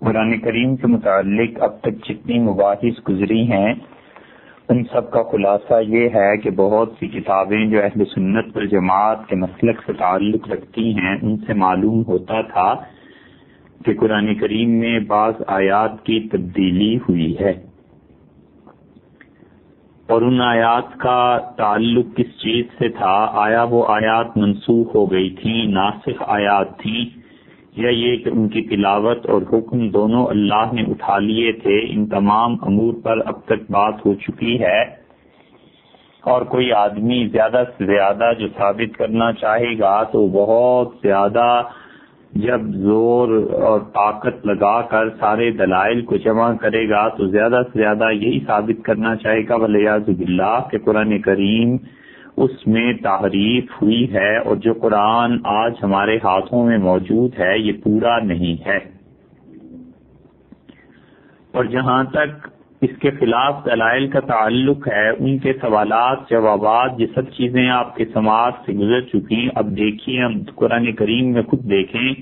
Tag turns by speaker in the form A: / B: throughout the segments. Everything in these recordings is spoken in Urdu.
A: قرآن کریم سے متعلق اب تک جتنی مباحث گزری ہیں ان سب کا خلاصہ یہ ہے کہ بہت سی کتابیں جو اہل سنت والجماعت کے مسلک سے تعلق رکھتی ہیں ان سے معلوم ہوتا تھا کہ قرآن کریم میں بعض آیات کی تبدیلی ہوئی ہے، اور ان آیات کا تعلق کس چیز سے تھا؟ آیا وہ آیات منسوخ ہو گئی تھیں، ناسخ آیات تھیں، یا یہ کہ ان کی تلاوت اور حکم دونوں اللہ نے اٹھا لیے تھے؟ ان تمام امور پر اب تک بات ہو چکی ہے، اور کوئی آدمی زیادہ سے زیادہ جو ثابت کرنا چاہے گا تو بہت زیادہ جب زور اور طاقت لگا کر سارے دلائل کو جمع کرے گا تو زیادہ سے زیادہ یہی ثابت کرنا چاہے گا والعیاذ باللہ کہ قرآن کریم اس میں تحریف ہوئی ہے، اور جو قرآن آج ہمارے ہاتھوں میں موجود ہے یہ پورا نہیں ہے۔ اور جہاں تک اس کے خلاف دلائل کا تعلق ہے، ان کے سوالات جوابات یہ سب چیزیں آپ کے سماعت سے گزر چکی۔ اب دیکھیے، ہم قرآن کریم میں خود دیکھیں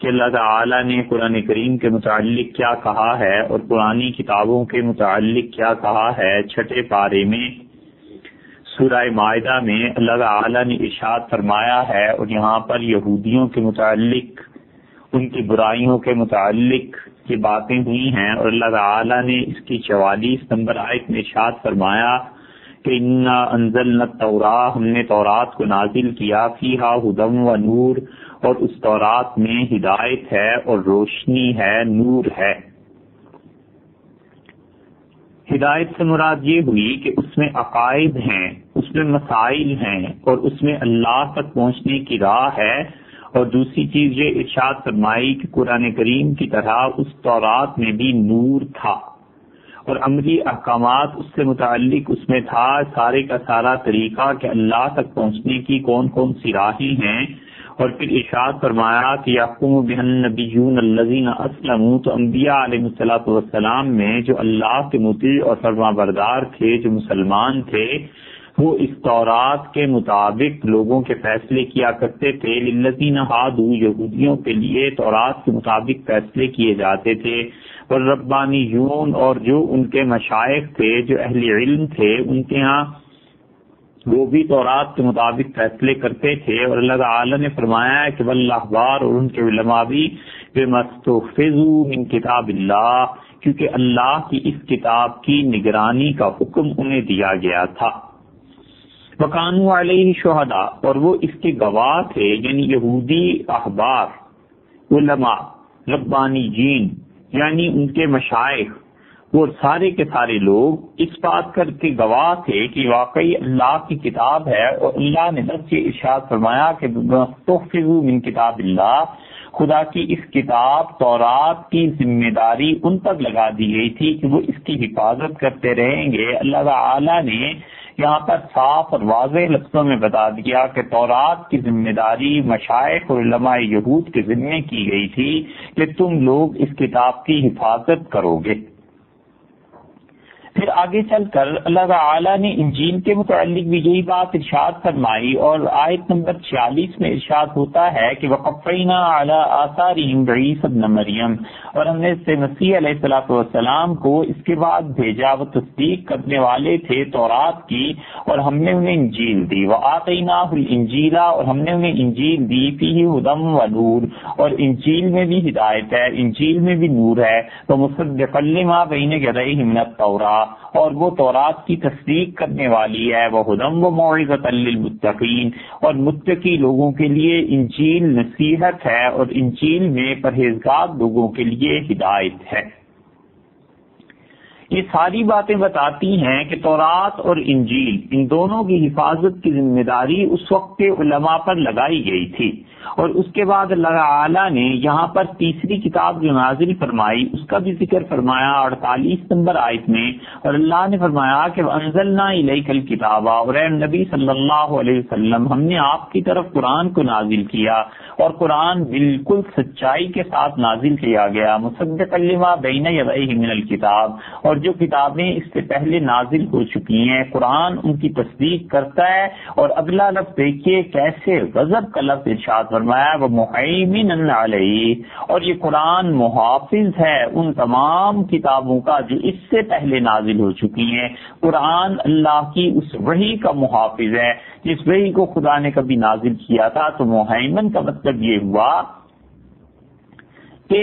A: کہ اللہ تعالی نے قرآن کریم کے متعلق کیا کہا ہے اور پرانی کتابوں کے متعلق کیا کہا ہے۔ چھٹے پارے میں سورہ مائدہ میں اللہ تعالی نے ارشاد فرمایا ہے، اور یہاں پر یہودیوں کے متعلق، ان کی برائیوں کے متعلق یہ باتیں ہوئی ہیں، اور اللہ تعالی نے اس کی 44 نمبر آیت میں ارشاد فرمایا کہ انا انزلنا التوراۃ، ہم نے تورات کو نازل کیا، فیہا ھدی و نور، اور اس تورات میں ہدایت ہے اور روشنی ہے، نور ہے۔ ہدایت سے مراد یہ ہوئی کہ اس میں عقائد ہیں، اس میں مسائل ہیں، اور اس میں اللہ تک پہنچنے کی راہ ہے۔ اور دوسری چیز یہ ارشاد فرمائی کہ قرآن کریم کی طرح اس تورات میں بھی نور تھا، اور عملی احکامات اس سے متعلق اس میں تھا، سارے کا سارا طریقہ کہ اللہ تک پہنچنے کی کون کون سی راہیں ہیں۔ اور پھر ارشاد فرمایا کہ یحکم بہ النبیون الذین اسلموا، تو انبیاء علیہ الصلوۃ والسلام میں جو اللہ کے مطیع اور فرما بردار تھے، جو مسلمان تھے، وہ اس تورات کے مطابق لوگوں کے فیصلے کیا کرتے تھے۔ للذین ہادوا، یہودیوں کے لیے تورات کے مطابق فیصلے کیے جاتے تھے۔ والربانیون، اور جو ان کے مشائخ تھے، جو اہل علم تھے، ان کے ہاں وہ بھی تورات کے مطابق فیصلے کرتے تھے۔ اور اللہ تعالی نے فرمایا کہ والاحبار، اور ان کے علماء بھی، بما استحفظوا من کتاب اللہ، کیونکہ اللہ کی اس کتاب کی نگرانی کا حکم انہیں دیا گیا تھا۔ وَكَانُوا عَلَيْهِ شُهَدَاء، اور وہ اس کے گواہ تھے، یعنی یہودی احبار، علماء، ربانیین، یعنی ان کے مشائخ، وہ سارے کے سارے لوگ اس بات کر کے گواہ تھے کہ واقعی اللہ کی کتاب ہے، اور اللہ نے بس یہ ارشاد فرمایا کہ تحفظوا من کتاب اللہ، خدا کی اس کتاب تورات کی ذمہ داری ان پر لگا دی گئی تھی کہ وہ اس کی حفاظت کرتے رہیں گے۔ اللہ تعالی نے یہاں پر صاف اور واضح لفظوں میں بتا دیا کہ تورات کی ذمہ داری مشائخ اور علماء یہود کے ذمہ کی گئی تھی کہ تم لوگ اس کتاب کی حفاظت کرو گے۔ پھر آگے چل کر اللہ تعالی نے انجیل کے متعلق بھی یہی بات ارشاد فرمائی، اور آیت نمبر 46 میں ارشاد ہوتا ہے کہ وَقَفَّيْنَا عَلَىٰ آثَارِهِمْ بِعِیسَىٰ ابْنَ مَرْیَم، اور ہم نے اس سے مسیح علیہ الصلوۃ والسلام کو اس کے بعد بھیجا، وہ تصدیق کرنے والے تھے تورات کی، اور ہم نے انہیں انجیل دی۔ وَآتَيْنَاهُ الْإِنجِيلَ، اور ہم نے انہیں انجیل دی، فِيهِ هُدًى وَنُورٌ، اور انجیل میں بھی ہدایت ہے، انجیل میں بھی نور ہے، وَمُصَدِّقًا لِمَا بَيْنَ يَدَيْهِ مِنَ التَّوْرَاةِ، اور وہ تورات کی تصدیق کرنے والی ہے، وَهُدًى وَمَوْعِظَةً لِّلْمُتَّقِينَ، اور متقی لوگوں کے لیے انجیل نصیحت ہے، اور انجیل میں پرہیزگار لوگوں کے لیے ہدایت ہے۔ یہ ساری باتیں بتاتی ہیں کہ تورات اور انجیل، ان دونوں کی حفاظت کی ذمہ داری اس وقت کے علماء پر لگائی گئی تھی، اور اس کے بعد اللہ تعالی نے یہاں پر تیسری کتاب جو نازل فرمائی اس کا بھی ذکر فرمایا 48 نمبر آیت میں، اور اللہ نے فرمایا کہ وَأَنزَلْنَا إِلَيْكَ الْكِتَابَ، اور اے نبی صلی اللہ علیہ وسلم ہم نے آپ کی طرف قرآن کو نازل کیا، اور قرآن بالکل سچائی کے ساتھ نازل کیا گیا، مصدقا لما بین یدیہ من الکتاب، اور جو کتابیں اس سے پہلے نازل ہو چکی ہیں قرآن ان کی تصدیق کرتا ہے. اور اگلا لفظ دیکھیے کیسے غضب کا لفظ ارشاد فرمایا وہ مہیمن علیہ، اور یہ قرآن محافظ ہے ان تمام کتابوں کا جو اس سے پہلے نازل ہو چکی ہیں. قرآن اللہ کی اس وحی کا محافظ ہے جس وحی کو خدا نے کبھی نازل کیا تھا. تو مہیمن کا مطلب یہ ہوا کہ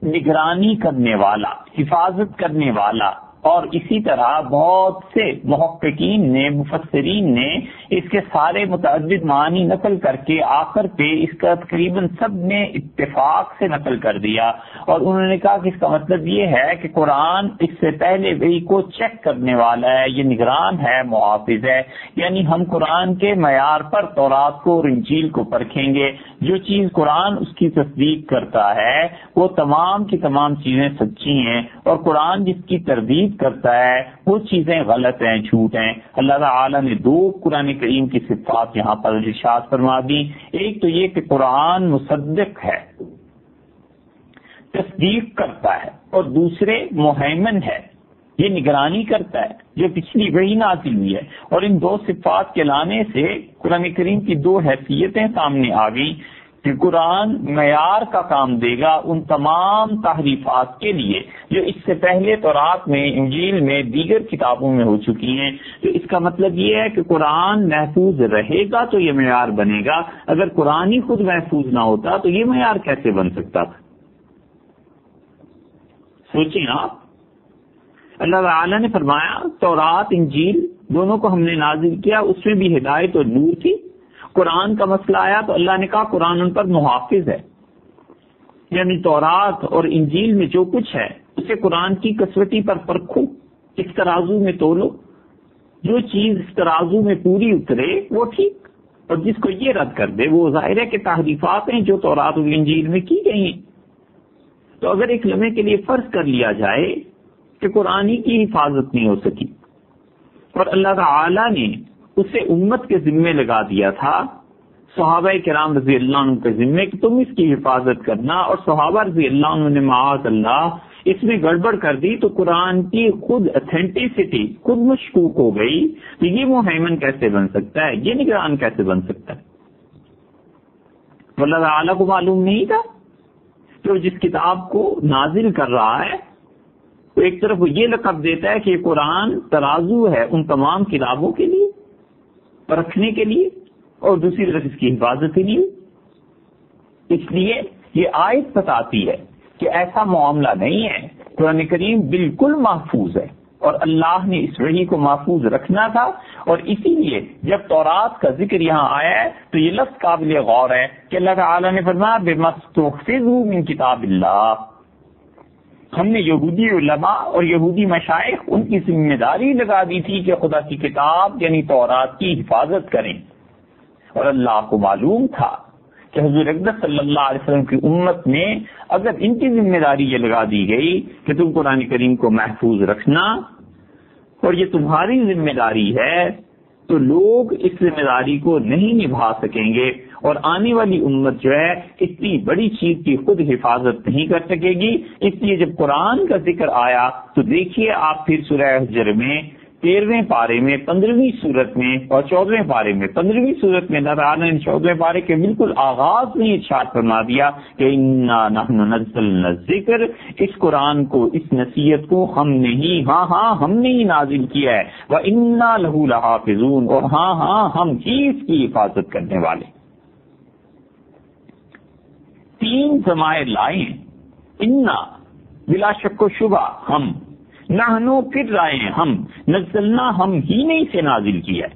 A: نگرانی کرنے والا، حفاظت کرنے والا. اور اسی طرح بہت سے محققین نے، مفسرین نے اس کے سارے متعدد معنی نقل کر کے آخر پہ اس کا تقریباً سب نے اتفاق سے نقل کر دیا، اور انہوں نے کہا کہ اس کا مطلب یہ ہے کہ قرآن اس سے پہلے وہی کو چیک کرنے والا ہے، یہ نگران ہے، محافظ ہے. یعنی ہم قرآن کے معیار پر تورات کو اور انجیل کو پرکھیں گے. جو چیز قرآن اس کی تصدیق کرتا ہے وہ تمام کی تمام چیزیں سچی ہیں، اور قرآن جس کی تردید کرتا ہے وہ چیزیں غلط ہیں، جھوٹ ہیں. اللہ تعالی نے دو قرآن کریم کی صفات یہاں پر ارشاد فرما دی. ایک تو یہ کہ قرآن مصدق ہے، تصدیق کرتا ہے، اور دوسرے مہیمن ہے، یہ نگرانی کرتا ہے جو پچھلی وحی نازل ہوئی ہے. اور ان دو صفات کے لانے سے قرآن کریم کی دو حیثیتیں سامنے آ گئی کہ قرآن معیار کا کام دے گا ان تمام تحریفات کے لیے جو اس سے پہلے تورات میں، انجیل میں، دیگر کتابوں میں ہو چکی ہیں. تو اس کا مطلب یہ ہے کہ قرآن محفوظ رہے گا تو یہ معیار بنے گا. اگر قرآن ہی خود محفوظ نہ ہوتا تو یہ معیار کیسے بن سکتا تھا؟ سوچیں آپ. اللہ تعالی نے فرمایا تورات انجیل دونوں کو ہم نے نازل کیا، اس میں بھی ہدایت اور نور تھی. قرآن کا مسئلہ آیا تو اللہ نے کہا قرآن ان پر محافظ ہے. یعنی تورات اور انجیل میں جو کچھ ہے اسے قرآن کی کسوٹی پر پرکھو، اس ترازو میں تولو، جو چیز اس ترازو میں پوری اترے وہ ٹھیک، اور جس کو یہ رد کر دے وہ ظاہر ہے کہ تحریفات ہیں جو تورات اور انجیل میں کی گئی ہیں. تو اگر ایک لمحے کے لیے فرض کر لیا جائے کہ قرآن کی حفاظت نہیں ہو سکی اور اللہ تعالی نے اسے امت کے ذمے لگا دیا تھا، صحابہ کرام رضی اللہ عنہ کے ذمے کہ تم اس کی حفاظت کرنا، اور صحابہ رضی اللہ عنہ نے معاذ اللہ اس میں گڑبڑ کر دی تو قرآن کی خود اتھینٹسٹی خود مشکوک ہو گئی. تو یہ مہیمن کیسے بن سکتا ہے، یہ نگران کیسے بن سکتا ہے؟ اللہ تعالیٰ کو معلوم نہیں تھا کہ جس کتاب کو نازل کر رہا ہے تو ایک طرف وہ یہ لقب دیتا ہے کہ یہ قرآن ترازو ہے ان تمام کتابوں کے لیے پرکھنے کے لیے، اور دوسری طرف اس کی حفاظت ہی نہیں ہوئی. اس لیے یہ آیت بتاتی ہے کہ ایسا معاملہ نہیں ہے. قرآن کریم بالکل محفوظ ہے اور اللہ نے اس وحی کو محفوظ رکھنا تھا. اور اسی لیے جب تورات کا ذکر یہاں آیا ہے تو یہ لفظ قابل غور ہے کہ اللہ تعالیٰ نے فرمایا بِمَسْتُحْفِظُوا مِن کتاب اللہ. ہم نے یہودی علماء اور یہودی مشائخ ان کی ذمہ داری لگا دی تھی کہ خدا کی کتاب یعنی تورات کی حفاظت کریں. اور اللہ کو معلوم تھا کہ حضور اقدس صلی اللہ علیہ وسلم کی امت میں اگر ان کی ذمہ داری یہ لگا دی گئی کہ تم قرآن کریم کو محفوظ رکھنا اور یہ تمہاری ذمہ داری ہے تو لوگ اس ذمہ داری کو نہیں نبھا سکیں گے، اور آنے والی امت جو ہے اتنی بڑی چیز کی خود حفاظت نہیں کر سکے گی. اس لیے جب قرآن کا ذکر آیا تو دیکھیے آپ پھر سورہ حجر میں 13ویں پارے میں 15ویں سورت میں اور 14ویں پارے میں 15ویں سورت میں اللہ تعالیٰ نے 14ویں پارے کے بالکل آغاز میں ارشاد فرما دیا کہ اِنَّا نَحْنُ نَزَّلْنَا الذِّکْرَ، اس قرآن کو، اس نصیحت کو ہم نے ہی ہم نے ہی نازل کیا ہے، وَإِنَّا لَهُ لَحَافِظُونَ، اور ہم ہی اس کی حفاظت کرنے والے. 3 ضمائر لائے، اِنَّا بلا شک و شبہ، ہم، نحنو پھر رائے ہیں، ہم، نزلنا ہم ہی نے اسے نازل کیا ہے.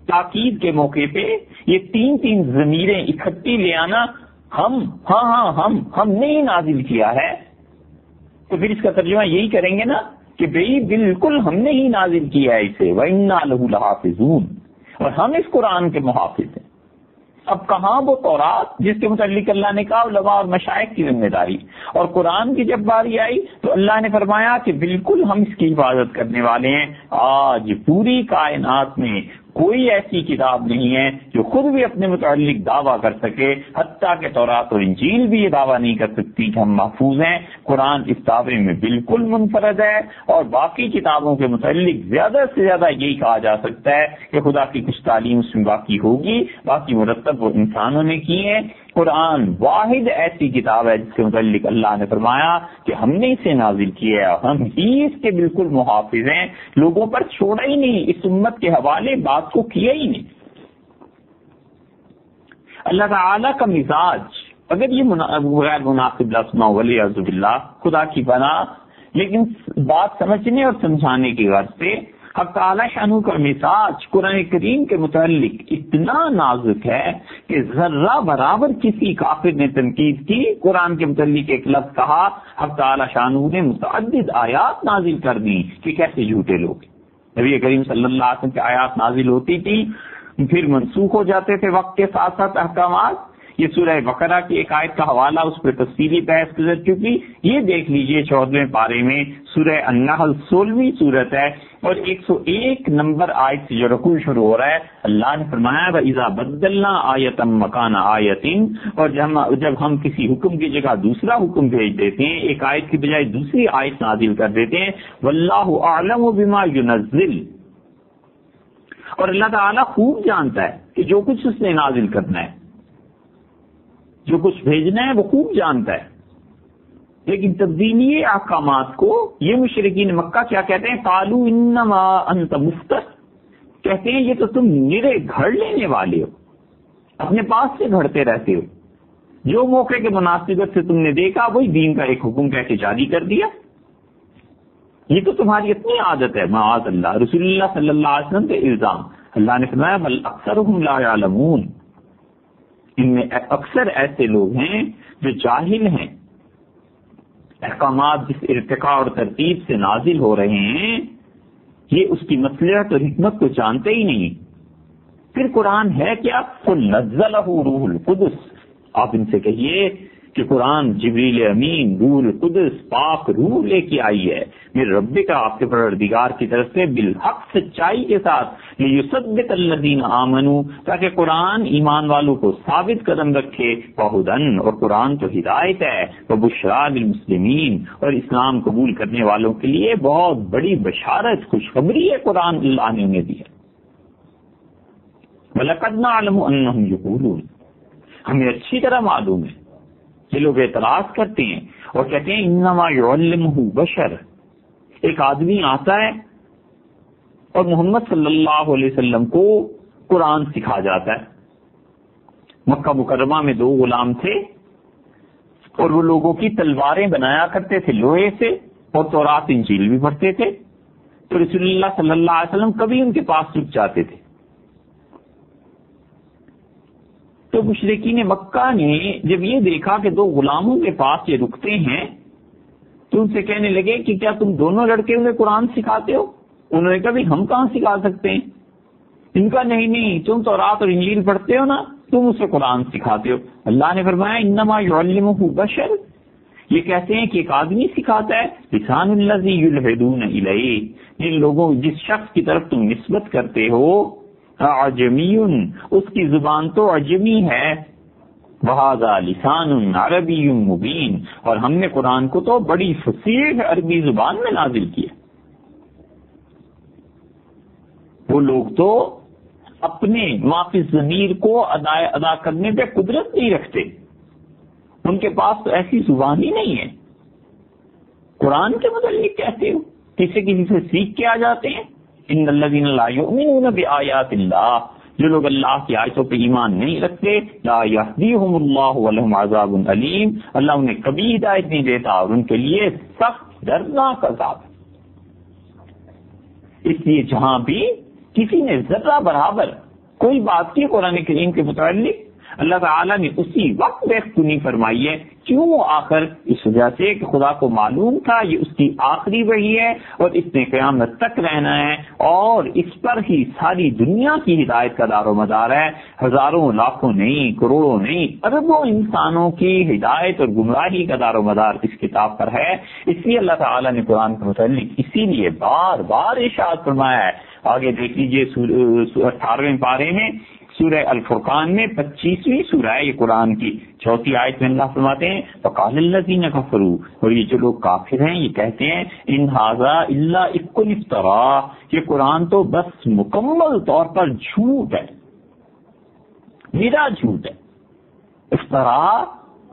A: تاکید کے موقع پہ یہ 3 ضمیریں اکٹھی لے آنا، ہم ہم نے ہی نازل کیا ہے، تو پھر اس کا ترجمہ یہی کریں گے نا کہ بھئی بالکل ہم نے ہی نازل کیا ہے اسے، وَإِنَّا لَهُ لَحَافِظُونَ، اور ہم اس قرآن کے محافظ ہیں. اب کہاں وہ تورات جس کے متعلق اللہ نے کہا علماء اور مشائخ کی ذمہ داری، اور قرآن کی جب باری آئی تو اللہ نے فرمایا کہ بالکل ہم اس کی حفاظت کرنے والے ہیں. آج پوری کائنات میں کوئی ایسی کتاب نہیں ہے جو خود بھی اپنے متعلق دعویٰ کر سکے، حتیٰ کہ تورات اور انجیل بھی یہ دعویٰ نہیں کر سکتی کہ ہم محفوظ ہیں۔ قرآن اس دعوے میں بالکل منفرد ہے، اور باقی کتابوں کے متعلق زیادہ سے زیادہ یہی کہا جا سکتا ہے کہ خدا کی کچھ تعلیم اس میں باقی ہوگی، باقی مرتب وہ انسانوں نے کی ہیں۔ قرآن واحد ایسی کتاب ہے جس کے متعلق اللہ نے فرمایا کہ ہم نے اسے نازل کیا ہے، ہم ہی اس کے بالکل محافظ ہیں، لوگوں پر چھوڑا ہی نہیں، اس امت کے حوالے بات کو کیا ہی نہیں۔ اللہ تعالی کا مزاج اگر یہ غیر مناسب لفظ ولیعوذ باللہ، خدا کی پناہ، لیکن بات سمجھنے اور سمجھانے کی غرض سے حق تعالی شانہ کا مزاج قرآن کریم کے متعلق اتنا نازک ہے کہ ذرہ برابر کسی کافر نے تنقید کی، قرآن کے متعلق ایک لفظ کہا، حق تعالی شانہ نے متعدد آیات نازل کر دی کہ کیسے جھوٹے لوگ۔ نبی کریم صلی اللہ علیہ وسلم کی آیات نازل ہوتی تھی، پھر منسوخ ہو جاتے تھے وقت کے ساتھ ساتھ احکامات۔ یہ سورہ بقرہ کی ایک آیت کا حوالہ، اس پر تفصیلی بحث گزر چکی، یہ دیکھ لیجئے 14ویں پارے میں سورہ النحل 16ویں سورت ہے، اور 101 نمبر آیت سے جو رکوع شروع ہو رہا ہے، اللہ نے فرمایا وَإِذَا بَدَّلْنَا آیَةً مَكَانَ آیَةٍ، اور جب ہم کسی حکم کی جگہ دوسرا حکم بھیج دیتے ہیں، ایک آیت کی بجائے دوسری آیت نازل کر دیتے ہیں، وَاللَّهُ أَعْلَمُ بِمَا يُنَزِّلُ، اور اللہ تعالیٰ خوب جانتا ہے کہ جو کچھ اس نے نازل کرنا ہے، جو کچھ بھیجنا ہے وہ خوب جانتا ہے۔ لیکن تبدیلی احکامات کو یہ مشرکین مکہ کیا کہتے ہیں؟ قالوا انما انت مفتر، کہتے ہیں یہ تو تم نرے گھڑ لینے والے ہو، اپنے پاس سے گھڑتے رہتے ہو، جو موقع کے مناسبت سے تم نے دیکھا وہی دین کا ایک حکم کہہ کے جاری کر دیا، یہ تو تمہاری اپنی عادت ہے، معاذ اللہ۔ رسول اللہ صلی اللہ علیہ وسلم کے الزام، اللہ نے فرمایا بل اکثرهم لا يعلمون، ان میں اکثر ایسے لوگ ہیں جو جاہل ہیں، احکامات جس ارتقاء اور ترتیب سے نازل ہو رہے ہیں یہ اس کی مصلحت اور حکمت کو جانتے ہی نہیں۔ پھر قرآن ہے کیا؟ قل نزلہ روح القدس، آپ ان سے کہیے کہ قرآن جبریل امین روح القدس پاک روح لے کے آئی ہے میرے رب کا، آپ کے پروردگار کی طرف سے، بالحق سچائی کے ساتھ، لیثبت الذین آمنوا، تاکہ قرآن ایمان والوں کو ثابت قدم رکھے، وہدن، اور قرآن تو ہدایت ہے، وبشریٰ للمسلمین، اور اسلام قبول کرنے والوں کے لیے بہت بڑی بشارت، خوشخبری ہے قرآن اللہ نے انہیں دی ہے۔ وَلَقَدْ نَعْلَمُ أَنَّهُمْ يَقُولُونَ، ہمیں اچھی طرح معلوم ہے یہ لوگ اعتراض کرتے ہیں اور کہتے ہیں انما يعلمه بشر، ایک آدمی آتا ہے اور محمد صلی اللہ علیہ وسلم کو قرآن سکھا جاتا ہے۔ مکہ مکرمہ میں 2 غلام تھے اور وہ لوگوں کی تلواریں بنایا کرتے تھے لوہے سے، اور تورات انجیل بھی پڑھتے تھے، تو رسول اللہ صلی اللہ علیہ وسلم کبھی ان کے پاس رک جاتے تھے۔ تو مشرکین مکہ نے جب یہ دیکھا کہ 2 غلاموں کے پاس یہ رکتے ہیں تو ان سے کہنے لگے کہ کیا تم دونوں لڑکے انہیں قرآن سکھاتے ہو؟ انہوں نے کہا بھی ہم کہاں سکھا سکتے ہیں۔ ان کا نہیں، تم تورات اور انجیل پڑھتے ہو نا، تم اسے قرآن سکھاتے ہو۔ اللہ نے فرمایا انما يعلمه بشر، یہ کہتے ہیں کہ ایک آدمی سکھاتا ہے، لسان الذی یلحدون الیہ، جن لوگوں جس شخص کی طرف تم نسبت کرتے ہو، عجمی، اس کی زبان تو عجمی ہے، وہذا لسان عربی مبین، اور ہم نے قرآن کو تو بڑی فصیح عربی زبان میں نازل کیا۔ وہ لوگ تو اپنے معافی ضمیر کو ادا کرنے پہ قدرت نہیں رکھتے، ان کے پاس تو ایسی زبان ہی نہیں ہے۔ قرآن کے متعلق کہتے ہو کسی سے سیکھ کے آ جاتے ہیں، ان الذین لا یؤمنون بآیات اللہ، جو لوگ اللہ کی آیتوں پہ ایمان نہیں رکھتے، لا یہدیہم اللہ ولہم عذاب علیم، اللہ انہیں کبھی ہدایت نہیں دیتا اور ان کے لیے سخت دردناک عذاب ہے۔ اس لیے جہاں بھی کسی نے ذرہ برابر کوئی بات کی قرآن کریم کے متعلق، اللہ تعالیٰ نے اسی وقت بےخونی فرمائی ہے۔ کیوں؟ آخر اس وجہ سے کہ خدا کو معلوم تھا یہ اس کی آخری وحی ہے اور اس نے قیامت تک رہنا ہے، اور اس پر ہی ساری دنیا کی ہدایت کا دار و مدار ہے۔ ہزاروں لاکھوں نہیں، کروڑوں نہیں، اربوں انسانوں کی ہدایت اور گمراہی کا دار و مدار اس کتاب پر ہے۔ اس لیے اللہ تعالیٰ نے قرآن کے متعلق اسی لیے بار بار ارشاد فرمایا ہے آگے دیکھ لیجیے 18ویں پارے میں سورہ الفرقان میں 25ویں سورہ ہے یہ قرآن کی 4 آیت میں اللہ فرماتے ہیں وقال الذین کفروا، اور یہ جو لوگ کافر ہیں یہ کہتے ہیں ان ھذا الا افک افترا، یہ قرآن تو بس مکمل طور پر جھوٹ ہے، میرا جھوٹ ہے۔ افطرا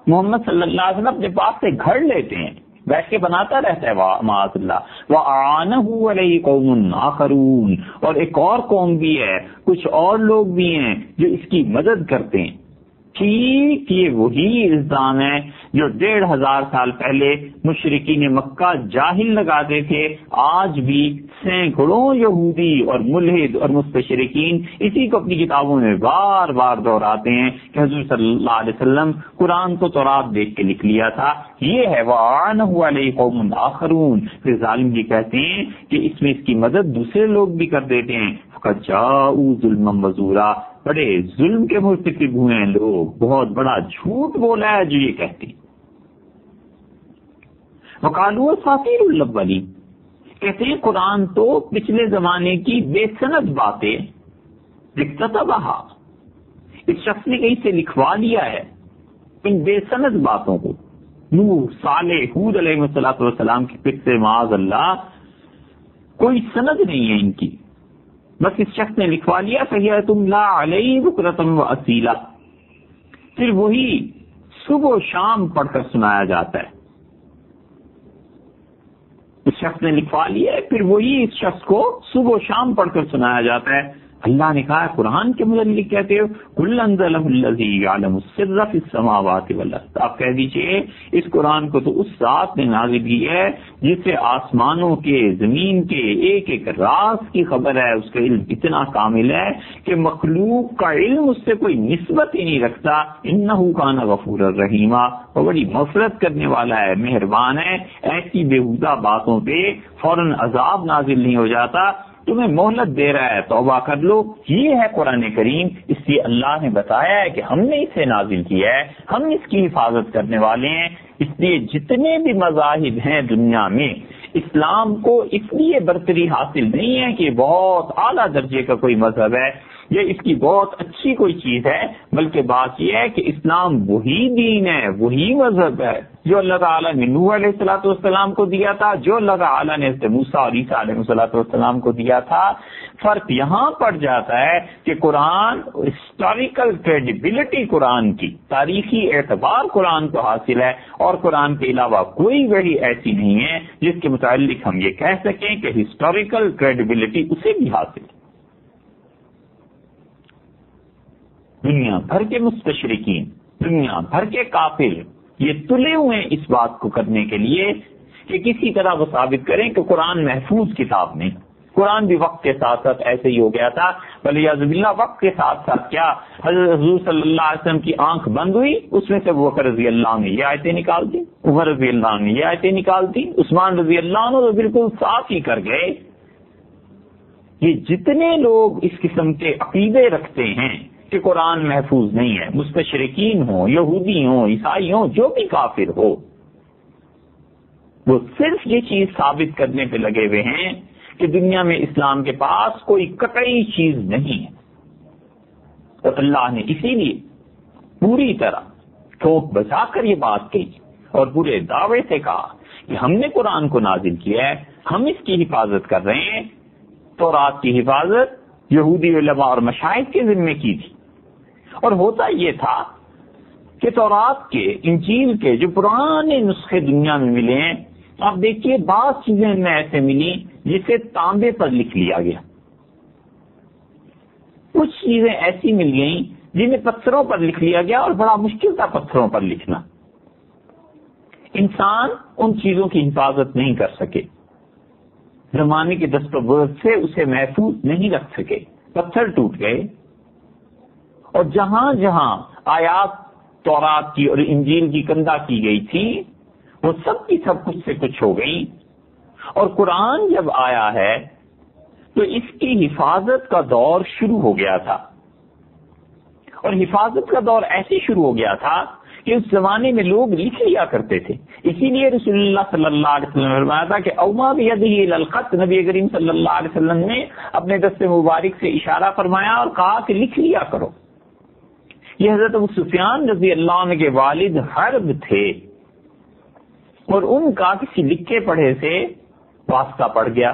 A: محمد صلی اللہ علیہ وسلم اپنے پاس سے گھڑ لیتے ہیں، بیٹھ کے بناتا رہتا ہے معاذ اللہ۔ وَأَعَانَهُ عَلَيْهِ قَوْمٌ آخَرُونَ، اور ایک اور قوم بھی ہے، کچھ اور لوگ بھی ہیں جو اس کی مدد کرتے ہیں۔ ٹھیک یہ وہی الزام ہے جو 1500 سال پہلے مشرکین مکہ جاہل لگاتے تھے، آج بھی سینکڑوں یہودی اور ملحد اور مستشرکین اسی کو اپنی کتابوں میں بار بار دہراتے ہیں کہ حضور صلی اللہ علیہ وسلم قرآن کو تورات دیکھ کے لکھ لیا تھا۔ یہ ہے وَأَعَانَهُ عَلَيْهِ قَوْمٌ آخَرُونَ، پھر ظالم جی کہتے ہیں کہ اس میں اس کی مدد دوسرے لوگ بھی کر دیتے ہیں۔ فَقَدْ جَاءُوا ظُلْمًا وَزُورًا، بڑے ظلم کے مرتکب ہوئے ہیں لوگ، بہت بڑا جھوٹ بولا ہے جو یہ کہتے ہیں۔ وَقَالُوا أَسَاطِيرُ الْأَوَّلِينَ، کہتے ہیں قرآن تو پچھلے زمانے کی بے سند باتیں، اکتتبها، اس شخص نے کہیں سے لکھوا لیا ہے ان بے سند باتوں کو۔ نوح، صالح، ہود علیہ السلام کی پک سے معاذ اللہ کوئی سند نہیں ہے ان کی، بس اس شخص نے لکھوا لیا فَهِيَ تُمْلَىٰ عَلَيْهِ بُكْرَةً وَأَصِيلًا، پھر وہی صبح و شام پڑھ کر سنایا جاتا ہے۔ اس شخص نے لکھوا لیا ہے، پھر وہی اس شخص کو صبح و شام پڑھ کر سنایا جاتا ہے۔ اللہ نے کہا قرآن کے متعلق کہتے ہو قُلْ أَنزَلَهُ الَّذِي يَعْلَمُ السِّرَّ فِي السَّمَاوَاتِ وَالْأَرْضِ، آپ کہہ دیجئے اس قرآن کو تو اس ذات نے نازل کی ہے جس سے آسمانوں کے زمین کے ایک ایک راز کی خبر ہے، اس کا علم اتنا کامل ہے کہ مخلوق کا علم اس سے کوئی نسبت ہی نہیں رکھتا۔ إِنَّهُ كَانَ غَفُورًا رَحِيمًا، وہ بڑی مغفرت کرنے والا ہے، مہربان ہے، ایسی بےہودہ باتوں پہ فوراً عذاب نازل نہیں ہو جاتا، تمہیں مہلت دے رہا ہے، توبہ کر لو۔ یہ ہے قرآن کریم، اس لیے اللہ نے بتایا ہے کہ ہم نے اسے نازل کیا ہے، ہم اس کی حفاظت کرنے والے ہیں۔ اس لیے جتنے بھی مذاہب ہیں دنیا میں، اسلام کو اس لیے برتری حاصل نہیں ہے کہ بہت اعلیٰ درجے کا کوئی مذہب ہے، یہ اس کی بہت اچھی کوئی چیز ہے، بلکہ بات یہ ہے کہ اسلام وہی دین ہے، وہی مذہب ہے جو اللہ تعالیٰ نے نوح علیہ السلام کو دیا تھا، جو اللہ تعالیٰ نے موسیٰ اور عیسیٰ علیہ السلام کو دیا تھا۔ فرق یہاں پڑ جاتا ہے کہ قرآن ہسٹوریکل کریڈیبلٹی قرآن کی، تاریخی اعتبار قرآن کو حاصل ہے، اور قرآن کے علاوہ کوئی وحی ایسی نہیں ہے جس کے متعلق ہم یہ کہہ سکیں کہ ہسٹوریکل کریڈیبلٹی اسے بھی حاصل ہے۔ دنیا بھر کے مستشرقین، دنیا بھر کے کافر یہ تلے ہوئے ہیں اس بات کو کرنے کے لیے کہ کسی طرح وہ ثابت کریں کہ قرآن محفوظ کتاب نہیں، قرآن بھی وقت کے ساتھ ساتھ ایسے ہی ہو گیا تھا، ولیعذ باللہ وقت کے ساتھ ساتھ کیا حضور صلی اللہ علیہ وسلم کی آنکھ بند ہوئی، اس میں سے ابو بکر رضی اللہ عنہ یہ آیتیں نکال دی، عمر رضی اللہ عنہ یہ آیتیں نکال دی، عثمان رضی اللہ عنہ تو بالکل صاف ہی کر گئے۔ یہ جتنے لوگ اس قسم کے عقیدے رکھتے ہیں کہ قرآن محفوظ نہیں ہے، مستشرقین ہوں، یہودی ہوں، عیسائی ہوں، جو بھی کافر ہو، وہ صرف یہ چیز ثابت کرنے پہ لگے ہوئے ہیں کہ دنیا میں اسلام کے پاس کوئی قطعی چیز نہیں ہے، اور اللہ نے اسی لیے پوری طرح ٹھوک بجا کر یہ بات کہی اور پورے دعوے سے کہا کہ ہم نے قرآن کو نازل کیا ہے، ہم اس کی حفاظت کر رہے ہیں۔ تورات کی حفاظت یہودی علماء اور مشائخ کے ذمے کی تھی، اور ہوتا یہ تھا کہ تورات کے، انجیل کے جو پرانے نسخے دنیا میں ملے ہیں، آپ دیکھیے بعض چیزیں ان میں ایسے ملی جسے تانبے پر لکھ لیا گیا، کچھ چیزیں ایسی مل گئیں جنہیں پتھروں پر لکھ لیا گیا، اور بڑا مشکل تھا پتھروں پر لکھنا، انسان ان چیزوں کی حفاظت نہیں کر سکے، زمانے کے دست و برد سے اسے محفوظ نہیں رکھ سکے، پتھر ٹوٹ گئے، اور جہاں جہاں آیات تورات کی اور انجیل کی کندہ کی گئی تھی وہ سب کی سب کچھ سے کچھ ہو گئی، اور قرآن جب آیا ہے تو اس کی حفاظت کا دور شروع ہو گیا تھا، اور حفاظت کا دور ایسے شروع ہو گیا تھا کہ کہ اس زمانے میں لوگ لکھ لیا کرتے تھے. اسی لیے رسول اللہ صلی اللہ علیہ وسلم نے فرمایا تھا کہ اوما بیدہ الی الخط، نبی کریم صلی اللہ علیہ وسلم نے اپنے دست مبارک سے اشارہ فرمایا اور کہا کہ لکھ لیا کرو. یہ حضرت ابو سفیان رضی اللہ عنہ کے والد حرب تھے اور ان کا کسی لکھے پڑھے سے واسطہ پڑ گیا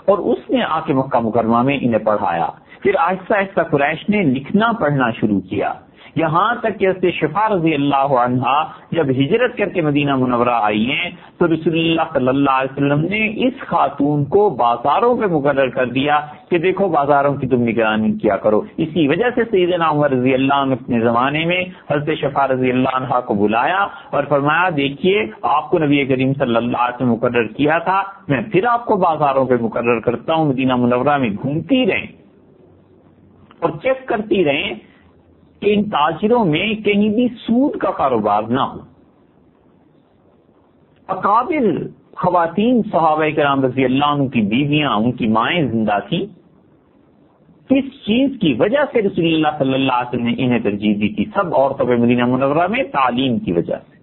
A: اور اس نے آ کے مکہ مکرمہ میں انہیں پڑھایا. پھر آہستہ آہستہ قریش نے لکھنا پڑھنا شروع کیا، یہاں تک کہ حضرت شفا رضی اللہ عنہا جب ہجرت کر کے مدینہ منورہ آئی ہیں تو رسول اللہ صلی اللہ علیہ وسلم نے اس خاتون کو بازاروں پہ مقرر کر دیا کہ دیکھو بازاروں کی تم نگرانی کیا کرو. اسی وجہ سے سیدنا عمر رضی اللہ عنہ اپنے زمانے میں حضرت شفا رضی اللہ عنہا کو بلایا اور فرمایا دیکھیے آپ کو نبی کریم صلی اللہ علیہ وسلم مقرر کیا تھا، میں پھر آپ کو بازاروں پہ مقرر کرتا ہوں، مدینہ منورہ میں گھومتی رہیں اور چیک کرتی رہیں کہ ان تاجروں میں کہیں بھی سود کا کاروبار نہ ہو. اکابر خواتین صحابہ کرام رضی اللہ عنہ کی بیویاں، ان کی مائیں زندہ تھیں. کس چیز کی وجہ سے رسول اللہ صلی اللہ علیہ وسلم نے انہیں ترجیح دی تھی؟ سب عورتوں پہ مدینہ منورہ میں تعلیم کی وجہ سے.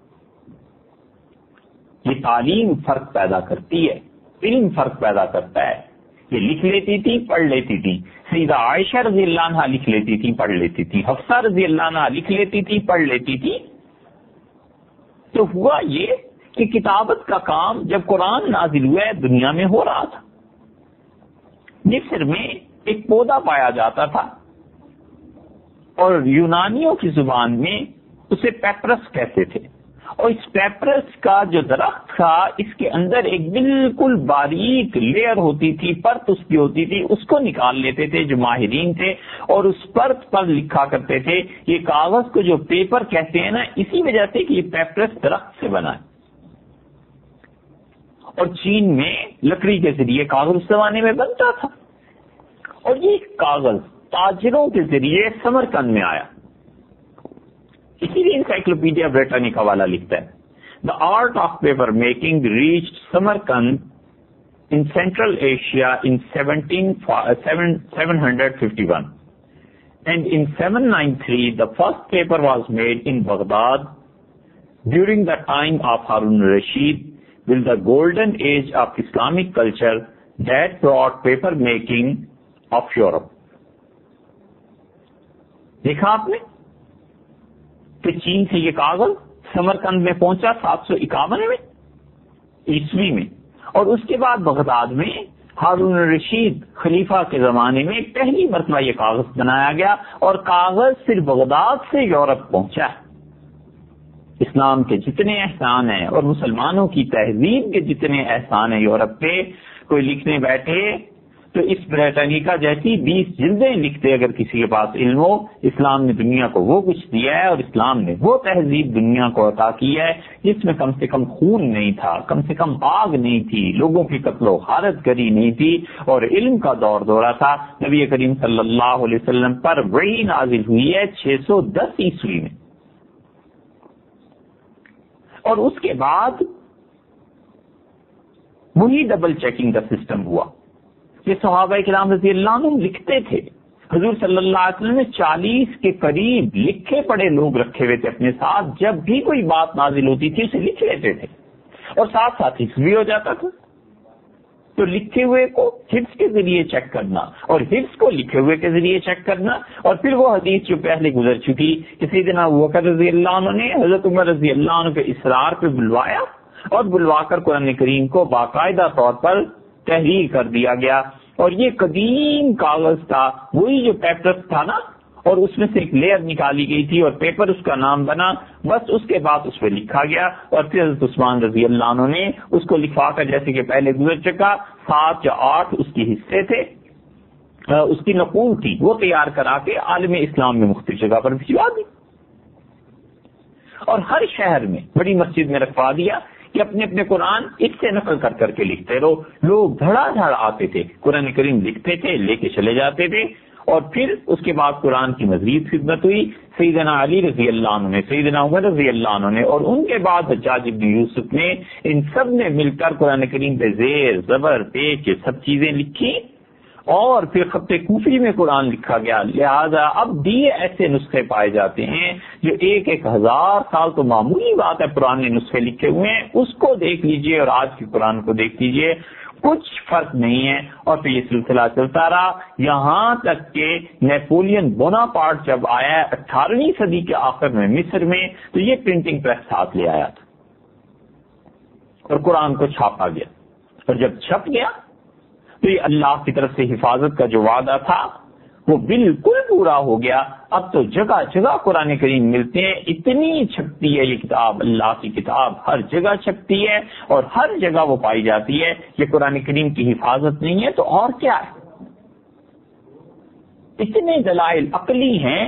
A: یہ تعلیم فرق پیدا کرتی ہے، علم فرق پیدا کرتا ہے. یہ لکھ لیتی تھی، پڑھ لیتی تھی. سیدہ عائشہ رضی اللہ عنہ لکھ لیتی تھی، پڑھ لیتی تھی. حفصہ رضی اللہ عنہ لکھ لیتی تھی، پڑھ لیتی تھی. تو ہوا یہ کہ کتابت کا کام جب قرآن نازل ہوا ہے دنیا میں ہو رہا تھا. مصر میں ایک پودا پایا جاتا تھا اور یونانیوں کی زبان میں اسے پیپرس کہتے تھے، اور اس پیپرس کا جو درخت تھا اس کے اندر ایک بالکل باریک لیئر ہوتی تھی، پرت اس کی ہوتی تھی، اس کو نکال لیتے تھے جو ماہرین تھے اور اس پرت پر لکھا کرتے تھے. یہ کاغذ کو جو پیپر کہتے ہیں نا، اسی وجہ سے کہ یہ پیپرس درخت سے بنا ہے. اور چین میں لکڑی کے ذریعے کاغذ اس زمانے میں بنتا تھا، اور یہ کاغذ تاجروں کے ذریعے سمرقند میں آیا. اسی لیے انسائکلوپیڈیا بریٹانیکا والا لکھتا ہے the art of paper making reached Samarkand in central Asia in 751 and in 793 the first paper was made in Baghdad during the time of Harun al-Rashid with the golden age of Islamic culture that brought paper making of Europe. دیکھا آپ نے کہ چین سے یہ کاغذ سمرقند میں پہنچا 751 میں عیسوی میں، اور اس کے بعد بغداد میں ہارون الرشید خلیفہ کے زمانے میں پہلی مرتبہ یہ کاغذ بنایا گیا، اور کاغذ صرف بغداد سے یورپ پہنچا. اسلام کے جتنے احسان ہیں اور مسلمانوں کی تہذیب کے جتنے احسان ہیں یورپ پہ، کوئی لکھنے بیٹھے تو اس بریٹانیکا جیسی 20 جلدیں لکھتے اگر کسی کے پاس علم ہو. اسلام نے دنیا کو وہ کچھ دیا ہے اور اسلام نے وہ تہذیب دنیا کو عطا کی ہے جس میں کم سے کم خون نہیں تھا، کم سے کم آگ نہیں تھی، لوگوں کی قتل و غارت گری نہیں تھی، اور علم کا دور دورہ تھا. نبی کریم صلی اللہ علیہ وسلم پر وحی نازل ہوئی ہے 610 عیسوی میں، اور اس کے بعد وہی ڈبل چیکنگ کا سسٹم ہوا. یہ صحابہ کرام رضی اللہ عنہ لکھتے تھے. حضور صلی اللہ علیہ وسلم نے 40 کے قریب لکھے پڑے لوگ رکھے ہوئے تھے اپنے ساتھ. جب بھی کوئی بات نازل ہوتی تھی اسے لکھ لیتے تھے، اور ساتھ ساتھ حفظ بھی ہو جاتا تھا. تو لکھے ہوئے کو حفظ کے ذریعے چیک کرنا اور حفظ کو لکھے ہوئے کے ذریعے چیک کرنا، اور پھر وہ حدیث جو پہلے گزر چکی کہ سیدنا ابوبکر رضی اللہ عنہ نے حضرت عمر رضی اللہ عنہ کے اصرار پہ بلوایا، اور بلوا کر قرآن کریم کو باقاعدہ طور پر تحریر کر دیا گیا. اور یہ قدیم کاغذ تھا، وہی جو پیپرس تھا نا، اور اس میں سے ایک لیئر نکالی گئی تھی اور پیپر اس کا نام بنا. بس اس کے بعد اس پہ لکھا گیا، اور پھر حضرت عثمان رضی اللہ عنہ نے اس کو لکھوا کر، جیسے کہ پہلے گزر چکا، 7 یا 8 اس کی حصے تھے، اس کی نقول تھی، وہ تیار کرا کے عالم اسلام میں مختلف جگہ پر بھجوا دی، اور ہر شہر میں بڑی مسجد میں رکھوا دیا کہ اپنے اپنے قرآن اس سے نقل کر کر کے لکھتے رہو. لوگ دھڑا دھڑ آتے تھے، قرآن کریم لکھتے تھے، لے کے چلے جاتے تھے. اور پھر اس کے بعد قرآن کی مزید خدمت ہوئی. سیدنا علی رضی اللہ عنہ نے، سیدنا عمر رضی اللہ عنہ نے، اور ان کے بعد حجاج بن یوسف نے، ان سب نے مل کر قرآن کریم پہ زیر زبر پیش یہ سب چیزیں لکھی. اور پھر خط کوفی میں قرآن لکھا گیا، لہذا اب بھی ایسے نسخے پائے جاتے ہیں جو 1000 سال تو معمولی بات ہے پرانے نسخے لکھے ہوئے ہیں، اس کو دیکھ لیجئے اور آج کے قرآن کو دیکھ لیجئے، کچھ فرق نہیں ہے۔ اور پھر یہ سلسلہ چلتا رہا یہاں تک کہ نیپولین بوناپارٹ جب آیا 18ویں صدی کے آخر میں مصر میں، تو یہ پرنٹنگ پریس ساتھ لے آیا تھا اور قرآن کو چھاپا گیا، اور جب چھپ گیا تو یہ اللہ کی طرف سے حفاظت کا جو وعدہ تھا وہ بالکل پورا ہو گیا۔ اب تو جگہ جگہ قرآن کریم ملتے ہیں، اتنی چھپتی ہے یہ کتاب، اللہ کی کتاب ہر جگہ چھپتی ہے اور ہر جگہ وہ پائی جاتی ہے۔ یہ قرآن کریم کی حفاظت نہیں ہے تو اور کیا ہے؟ اتنے دلائل عقلی ہیں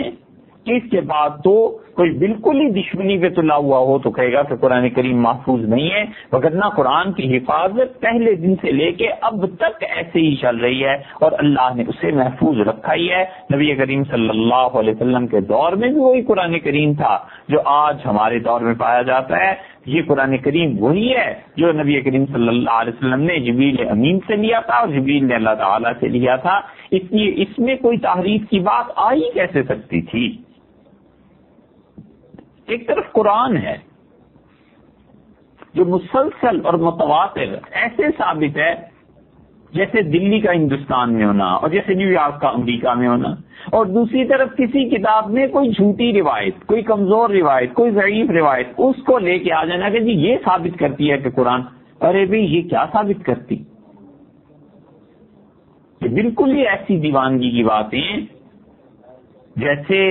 A: کہ اس کے بعد تو کوئی بالکل ہی دشمنی پہ تلا ہوا ہو تو کہے گا کہ قرآن کریم محفوظ نہیں ہے، وگرنہ قرآن کی حفاظت پہلے دن سے لے کے اب تک ایسے ہی چل رہی ہے اور اللہ نے اسے محفوظ رکھا ہی ہے۔ نبی کریم صلی اللہ علیہ وسلم کے دور میں بھی وہی قرآن کریم تھا جو آج ہمارے دور میں پایا جاتا ہے۔ یہ قرآن کریم وہی ہے جو نبی کریم صلی اللہ علیہ وسلم نے جبریل امین سے لیا تھا اور جبریل نے اللہ تعالیٰ سے لیا تھا، اس لیے اس میں کوئی تحریف کی بات آ ہی کیسے سکتی تھی؟ ایک طرف قرآن ہے جو مسلسل اور متواتر ایسے ثابت ہے جیسے دلی کا ہندوستان میں ہونا اور جیسے نیو یارک کا امریکہ میں ہونا، اور دوسری طرف کسی کتاب میں کوئی جھوٹی روایت، کوئی کمزور روایت، کوئی ضعیف روایت، اس کو لے کے آ جانا کہ جی یہ ثابت کرتی ہے کہ قرآن، ارے بھائی یہ کیا ثابت کرتی؟ یہ بالکل ہی ایسی دیوانگی کی باتیں جیسے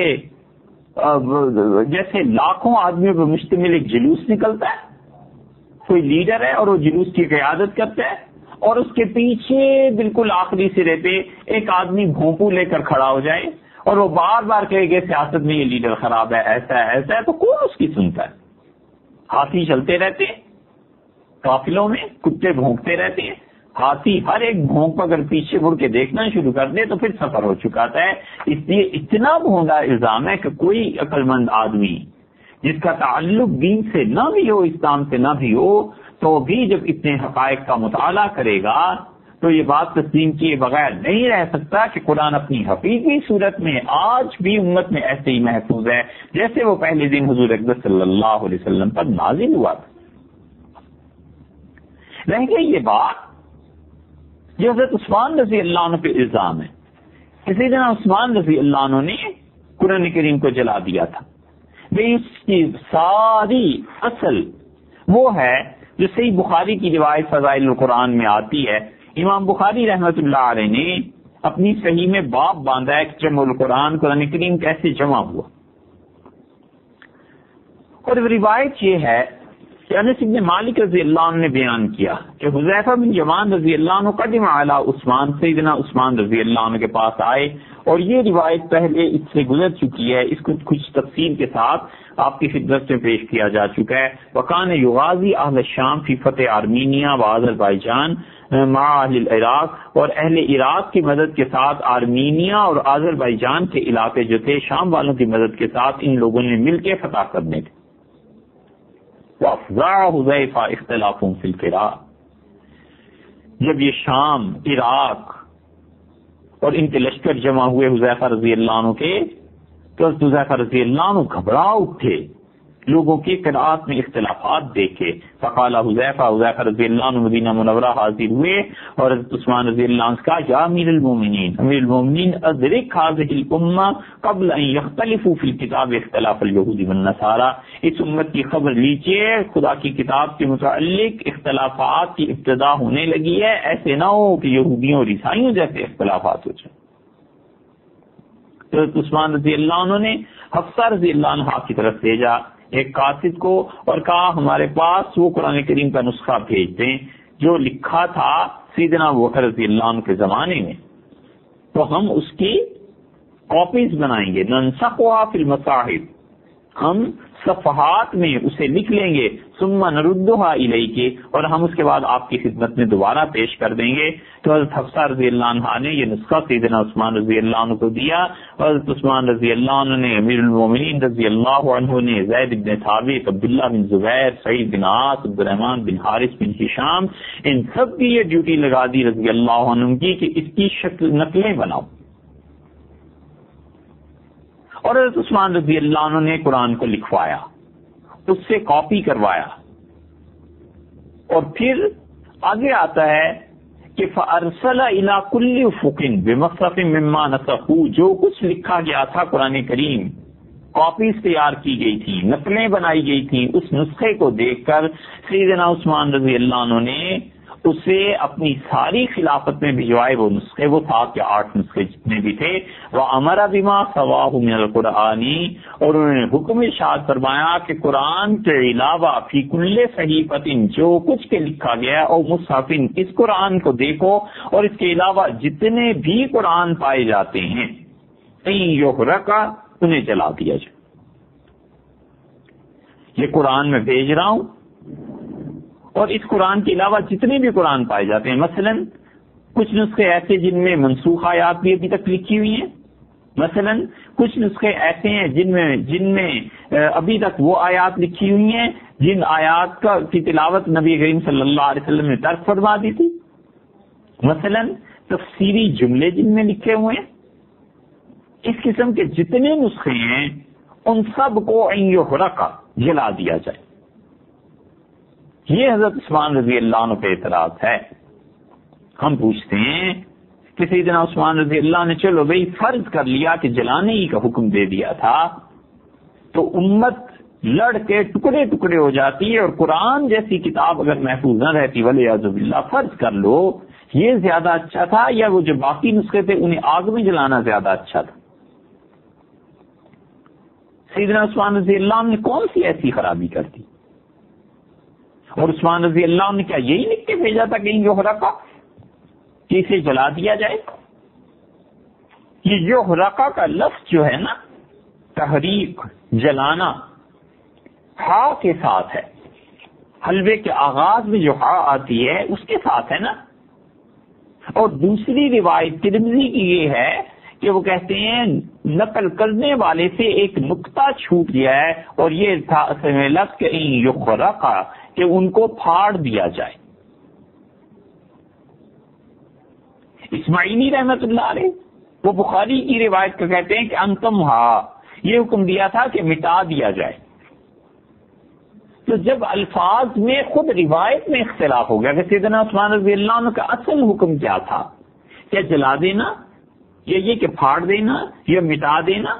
A: لاکھوں آدمیوں پر مشتمل ایک جلوس نکلتا ہے، کوئی لیڈر ہے اور وہ جلوس کی قیادت کرتا ہے اور اس کے پیچھے بالکل آخری سرے پہ ایک آدمی بھونپو لے کر کھڑا ہو جائے اور وہ بار بار کہے کہ سیاست میں یہ لیڈر خراب ہے، ایسا ہے ایسا ہے، تو کون اس کی سنتا ہے؟ ہاتھی چلتے رہتے ہیں قافلوں میں، کتے بھونکتے رہتے ہیں، ہاتھی ہر ایک بھونک اگر پیچھے مڑ کے دیکھنا شروع کر دے تو پھر سفر ہو چکا ہے۔ اس لیے اتنا بھونڈا الزام ہے کہ کوئی عقل مند آدمی جس کا تعلق دین سے نہ بھی ہو، اسلام سے نہ بھی ہو، تو بھی جب اتنے حقائق کا مطالعہ کرے گا تو یہ بات تسلیم کیے بغیر نہیں رہ سکتا کہ قرآن اپنی حقیقی صورت میں آج بھی امت میں ایسے ہی محفوظ ہے جیسے وہ پہلے دن حضور اکرم صلی اللہ علیہ وسلم پر نازل ہوا تھا۔ رہ گئی یہ بات جو حضرت عثمان رضی اللہ عنہ پہ الزام ہے، اسی طرح عثمان رضی اللہ عنہ نے قرآن کریم کو جلا دیا تھا۔ اس کی ساری اصل وہ ہے جو صحیح بخاری کی روایت فضائل القرآن میں آتی ہے۔ امام بخاری رحمت اللہ علیہ نے اپنی صحیح میں باب باندھا ہے کہ جمع القرآن، قرآن کریم کیسے جمع ہوا، اور روایت یہ ہے کہ انس بن مالک رضی اللہ عنہ نے بیان کیا کہ حذیفہ بن یمان رضی اللہ عنہ قدم علی عثمان، سیدنا عثمان رضی اللہ عنہ کے پاس آئے، اور یہ روایت پہلے اس سے گزر چکی ہے، اس کو کچھ تفصیل کے ساتھ آپ کی خدمت میں پیش کیا جا چکا ہے۔ وکان یغازی اہل الشام فی فتح آرمینیا و آذربائیجان مع اہل العراق، اور اہل عراق کی مدد کے ساتھ آرمینیا اور آذربائیجان کے علاقے جو تھے شام والوں کی مدد کے ساتھ ان لوگوں نے مل کے فتح کرنے تھے۔ وافزع حذیفہ اختلافوں فی القراء، جب یہ شام، عراق اور ان کے لشکر جمع ہوئے حذیفہ رضی اللہ عنہ کے، تو حذیفہ رضی اللہ عنہ گھبرا اٹھے لوگوں کی قرآت میں اختلافات دیکھے۔ فقال حذیفہ رضی اللہ عنہ مدینہ منورہ حاضر ہوئے اور حضرت عثمان رضی اللہ عنہ سے کہا، یا امیر المومنین، امیر المومنین ادرک هذه الامہ قبل ان يختلفوا فی الکتاب اختلاف الیہود والنصارى، اس امت کی خبر لیجیے، خدا کی کتاب کے متعلق اختلافات کی ابتدا ہونے لگی ہے، ایسے نہ ہو کہ یہودیوں اور عیسائیوں جیسے اختلافات ہو جائیں۔ حضرت عثمان رضی اللہ عنہ نے حفصہ رضی اللہ عنہ کی طرف بھیجا ایک کاتب کو اور کہا ہمارے پاس وہ قرآن کریم کا نسخہ بھیج دیں جو لکھا تھا سیدنا ابوبکر رضی اللہ عنہ کے زمانے میں، تو ہم اس کی کاپیز بنائیں گے، ننسخها فی المصاحف، ہم صفحات میں اسے لکھ لیں گے، ثم نردھا الیک، اور ہم اس کے بعد آپ کی خدمت میں دوبارہ پیش کر دیں گے۔ تو حضرت حفصہ رضی اللہ عنہا نے یہ نسخہ سیدنا عثمان رضی اللہ عنہ کو دیا، اور حضرت عثمان رضی اللہ عنہ نے، امیر المومنین رضی اللہ عنہ نے زید بن ثابت، عبداللہ بن زبیر، سعید بن عاص، عبد الرحمن بن حارث بن ہشام، ان سب کی یہ ڈیوٹی لگا دی رضی اللہ عنہ کی کہ اس کی شکل نقلیں بناؤ۔ اور حضرت عثمان رضی اللہ عنہ نے قرآن کو لکھوایا، اس سے کاپی کروایا، اور پھر آگے آتا ہے کہ فَأَرْسَلَ إِلَى كُلِّ أُفُقٍ بِمَصْحَفٍ مِّمَّا نَسَخُوا، جو کچھ لکھا گیا تھا قرآن کریم، کاپیز تیار کی گئی تھی، نقلیں بنائی گئی تھیں، اس نسخے کو دیکھ کر سیدنا عثمان رضی اللہ عنہ نے اسے اپنی ساری خلافت میں بھجوائے۔ وہ نسخے، وہ 7 یا 8 نسخے جتنے بھی تھے، وَأَمَرَ بِمَا سَوَاهُ مِنَ الْقُرْآنِ، اور انہوں نے حکم ارشاد فرمایا کہ قرآن کے علاوہ فی کل صحیفۃ، جو کچھ کے لکھا گیا، اور مصحف، اس قرآن کو دیکھو، اور اس کے علاوہ جتنے بھی قرآن پائے جاتے ہیں، یحرق، انہیں جلا دیا جائے۔ یہ قرآن میں بھیج رہا ہوں، اور اس قرآن کے علاوہ جتنے بھی قرآن پائے جاتے ہیں، مثلا کچھ نسخے ایسے جن میں منسوخ آیات بھی ابھی تک لکھی ہوئی ہیں، مثلا کچھ نسخے ایسے ہیں جن میں ابھی تک وہ آیات لکھی ہوئی ہیں جن آیات کی تلاوت نبی کریم صلی اللہ علیہ وسلم نے ترک فرما دی تھی، مثلا تفسیری جملے جن میں لکھے ہوئے ہیں۔ اس قسم کے جتنے نسخے ہیں ان سب کو ان یحرق، جلا دیا جائے۔ یہ حضرت عثمان رضی اللہ عنہ پہ اعتراض ہے۔ ہم پوچھتے ہیں کہ سیدنا عثمان رضی اللہ نے چلو بھئی فرض کر لیا کہ جلانے ہی کا حکم دے دیا تھا، تو امت لڑ کے ٹکڑے ٹکڑے ہو جاتی ہے، اور قرآن جیسی کتاب اگر محفوظ نہ رہتی، والعیاذ باللہ، فرض کر لو یہ زیادہ اچھا تھا یا وہ جو باقی نسخے تھے انہیں آگ میں جلانا زیادہ اچھا تھا؟ سیدنا عثمان رضی اللہ عنہ نے کون سی ایسی خرابی کر دی؟ اور عثمان رضی اللہ عنہ نے کیا یہی لکھ کے بھیجا تھا کہ یحرقہ، کہ اسے جلا دیا جائے؟ یہ یحرقہ کا لفظ جو ہے نا، تحریق، جلانا، ہا کے ساتھ ہے۔ حلوے کے آغاز میں جو ہا آتی ہے اس کے ساتھ ہے نا۔ اور دوسری روایت ترمذی کی یہ ہے کہ وہ کہتے ہیں نقل کرنے والے سے ایک نقطہ چھوٹ گیا ہے، اور یہ تھا اصل میں لفظ کہ یحرقہ، کہ ان کو پھاڑ دیا جائے۔ اسماعیلی رحمت اللہ علیہ وہ بخاری کی روایت کا کہتے ہیں کہ انتم ہا، یہ حکم دیا تھا کہ مٹا دیا جائے۔ تو جب الفاظ میں خود روایت میں اختلاف ہو گیا کہ سیدنا عثمان رضی اللہ عنہ کا اصل حکم کیا تھا، کیا جلا دینا یا یہ کہ پھاڑ دینا یا مٹا دینا،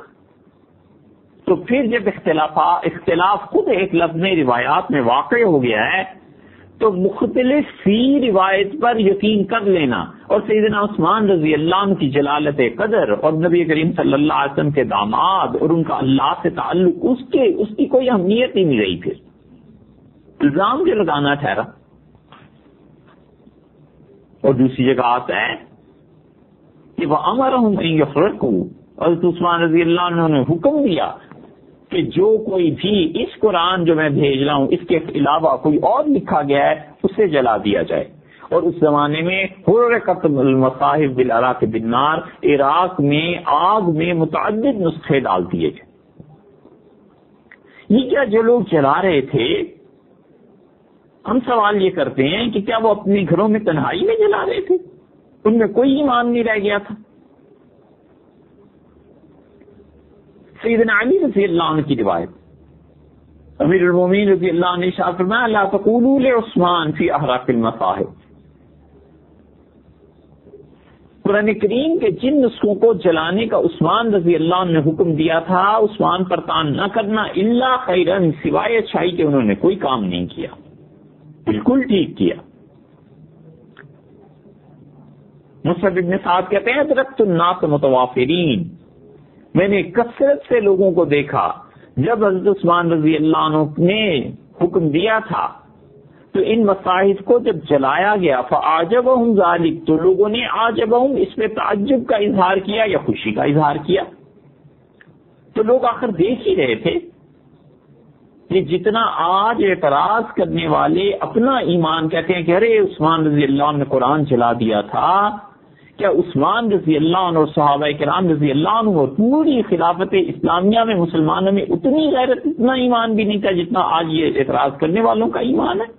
A: تو پھر جب اختلاف خود ایک لفظ میں روایات میں واقع ہو گیا ہے تو مختلف فی روایت پر یقین کر لینا، اور سیدنا عثمان رضی اللہ عنہ کی جلالت قدر اور نبی کریم صلی اللہ علیہ وسلم کے داماد اور ان کا اللہ سے تعلق، اس کی کوئی اہمیت ہی نہیں رہی۔ پھر الزام جو لگانا ٹھہرا۔ اور دوسری جگہ آتا ہے کہ وَأَمَرَهُمْ أَن يَحْرِقُوا، حضرت عثمان رضی اللہ عنہ نے حکم دیا کہ جو کوئی بھی اس قرآن جو میں بھیج رہا ہوں اس کے علاوہ کوئی اور لکھا گیا ہے اسے جلا دیا جائے۔ اور اس زمانے میں حرقت المصاحف بالعراق بالنار، عراق میں آگ میں متعدد نسخے ڈال دیے گئے۔ یہ کیا جو لوگ جلا رہے تھے، ہم سوال یہ کرتے ہیں کہ کیا وہ اپنے گھروں میں تنہائی میں جلا رہے تھے؟ ان میں کوئی ایمان نہیں رہ گیا تھا؟ سیدنا علی رضی اللہ عنہ کی روایت، امیر المومنین رضی اللہ عنہ نے ارشاد فرمایا لا تقولوا لعثمان فی احراق المصاحف، قرآن کریم کے جن نسخوں کو جلانے کا عثمان رضی اللہ عنہ نے حکم دیا تھا، عثمان پر تان نہ کرنا، الا خیرن، سوائے اچھائی کے انہوں نے کوئی کام نہیں کیا، بالکل ٹھیک کیا۔ مصعب بن سعد کہتے ہیں ادرکت الناس متوافرین، میں نے کثرت سے لوگوں کو دیکھا جب حضرت عثمان رضی اللہ عنہ نے حکم دیا تھا تو ان مصاحف کو جب جلایا گیا فاعجبہم ذالک، تو لوگوں نے عاجبہم اس میں تعجب کا اظہار کیا یا خوشی کا اظہار کیا، تو لوگ آخر دیکھ ہی رہے تھے، کہ جتنا آج اعتراض کرنے والے اپنا ایمان کہتے ہیں کہ ارے عثمان رضی اللہ عنہ نے قرآن چلا دیا تھا، کیا عثمان رضی اللہ عنہ اور صحابہ کرام رضی اللہ عنہ اور پوری خلافت اسلامیہ میں مسلمانوں میں اتنی غیرت، اتنا ایمان بھی نہیں تھا جتنا آج یہ اعتراض کرنے والوں کا ایمان ہے؟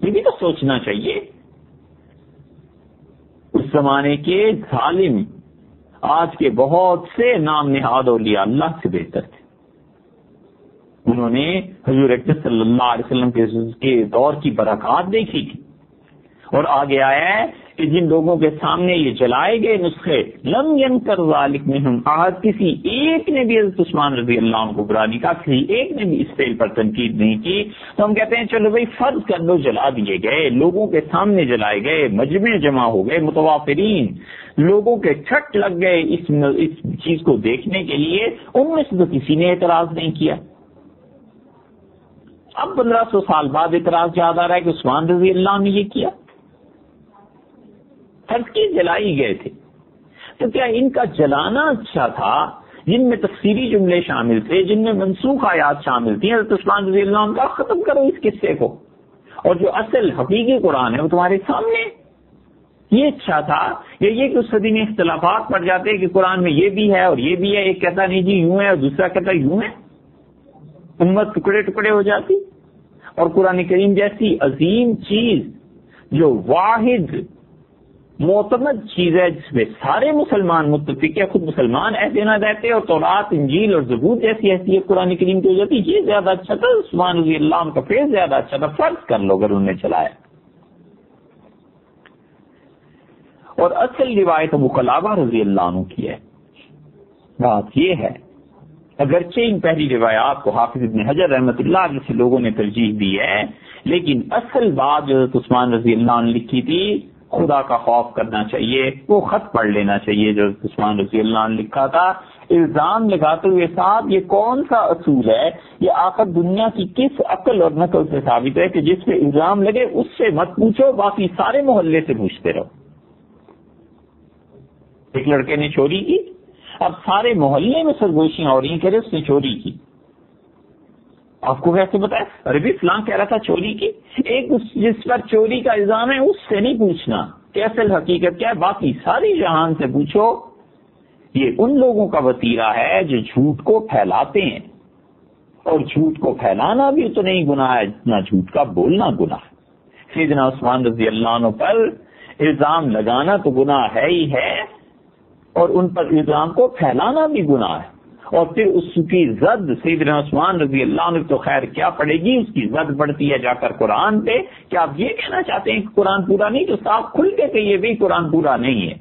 A: یہ بھی تو سوچنا چاہیے۔ اس زمانے کے ظالم آج کے بہت سے نام نہاد اولیاء اللہ سے بہتر تھے، انہوں نے حضور اکرم صلی اللہ علیہ وسلم کے دور کی برکات دیکھی تھی، اور آگے آیا ہے کہ جن لوگوں کے سامنے یہ جلائے گئے نسخے لم ینکر ذالک منہم احد، کسی ایک نے بھی حضرت عثمان رضی اللہ عنہ کو برا نہیں کہا، کسی ایک نے بھی اس فعل پر تنقید نہیں کی، تو ہم کہتے ہیں چلو بھائی فرض کر لو جلا دیے گئے، لوگوں کے سامنے جلائے گئے، مجمع جمع ہو گئے، متوافرین لوگوں کے چھٹ لگ گئے اس چیز کو دیکھنے کے لیے، ان میں سے تو کسی نے اعتراض نہیں کیا۔ اب 1500 سال بعد اعتراض یاد آ رہا ہے کہ عثمان رضی اللہ عنہ نے یہ کیا، فرض کی جلائی گئے تھے، تو کیا ان کا جلانا اچھا تھا جن میں تفسیری جملے شامل تھے، جن میں منسوخ آیات شامل تھیں؟ حضرت عثمان رضی اللہ عنہ کا ختم کرو اس قصے کو، اور جو اصل حقیقی قرآن ہے وہ تمہارے سامنے، یہ اچھا تھا؟ یا یہ کہ اس صدی میں اختلافات پڑ جاتے ہیں کہ قرآن میں یہ بھی ہے اور یہ بھی ہے، ایک کہتا نہیں جی یوں ہے اور دوسرا کہتا یوں ہے، امت ٹکڑے ٹکڑے ہو جاتی؟ اور قرآن کریم جیسی عظیم چیز جو واحد معتمد چیز ہے جس میں سارے مسلمان متفق ہے، خود مسلمان ایسے نہ رہتے، اور تورات انجیل اور زبور جیسی حیثیت قرآن کریم کی ہو جاتی، یہ زیادہ اچھا تھا؟ عثمان رضی اللہ عنہ کا فیض زیادہ اچھا تھا؟ فرض کر لو اگر انہوں نے چلایا۔ اور اصل روایت ابو قلابہ رضی اللہ عنہ کی ہے۔ بات یہ ہے اگرچہ ان پہلی روایات کو حافظ ابن حجر رحمۃ اللہ علیہ سے لوگوں نے ترجیح دی ہے، لیکن اصل بات جو عثمان رضی اللہ عنہ نے لکھی تھی، خدا کا خوف کرنا چاہیے، وہ خط پڑھ لینا چاہیے جو عثمان رضی اللہ عنہ نے لکھا تھا، الزام لگاتے ہوئے صاحب یہ کون سا اصول ہے، یہ آخر دنیا کی کس عقل اور نقل سے ثابت ہے کہ جس پہ الزام لگے اس سے مت پوچھو، باقی سارے محلے سے پوچھتے رہو۔ ایک لڑکے نے چوری کی، اب سارے محلے میں سرگوشیاں ہو رہی ہیں کہ اس نے چوری کی، آپ کو کیسے بتایا؟ ارے بھی فلاں کہہ رہا تھا چوری کی۔ ایک جس پر چوری کا الزام ہے اس سے نہیں پوچھنا کہ اصل حقیقت کیا ہے، باقی ساری جہان سے پوچھو۔ یہ ان لوگوں کا وتیرہ ہے جو جھوٹ کو پھیلاتے ہیں، اور جھوٹ کو پھیلانا بھی تو نہیں گناہ ہے جتنا جھوٹ کا بولنا گناہ ہے۔ سیدنا عثمان رضی اللہ عنہ پر الزام لگانا تو گناہ ہے ہی ہے، اور ان پر الزام کو پھیلانا بھی گناہ ہے، اور پھر اس کی زد سیدنا عثمان رضی اللہ عنہ تو خیر کیا پڑے گی، اس کی زد بڑھتی ہے جا کر قرآن پہ۔ کیا آپ یہ کہنا چاہتے ہیں کہ قرآن پورا نہیں؟ تو صاف کھل کے کہیے بھی قرآن پورا نہیں ہے،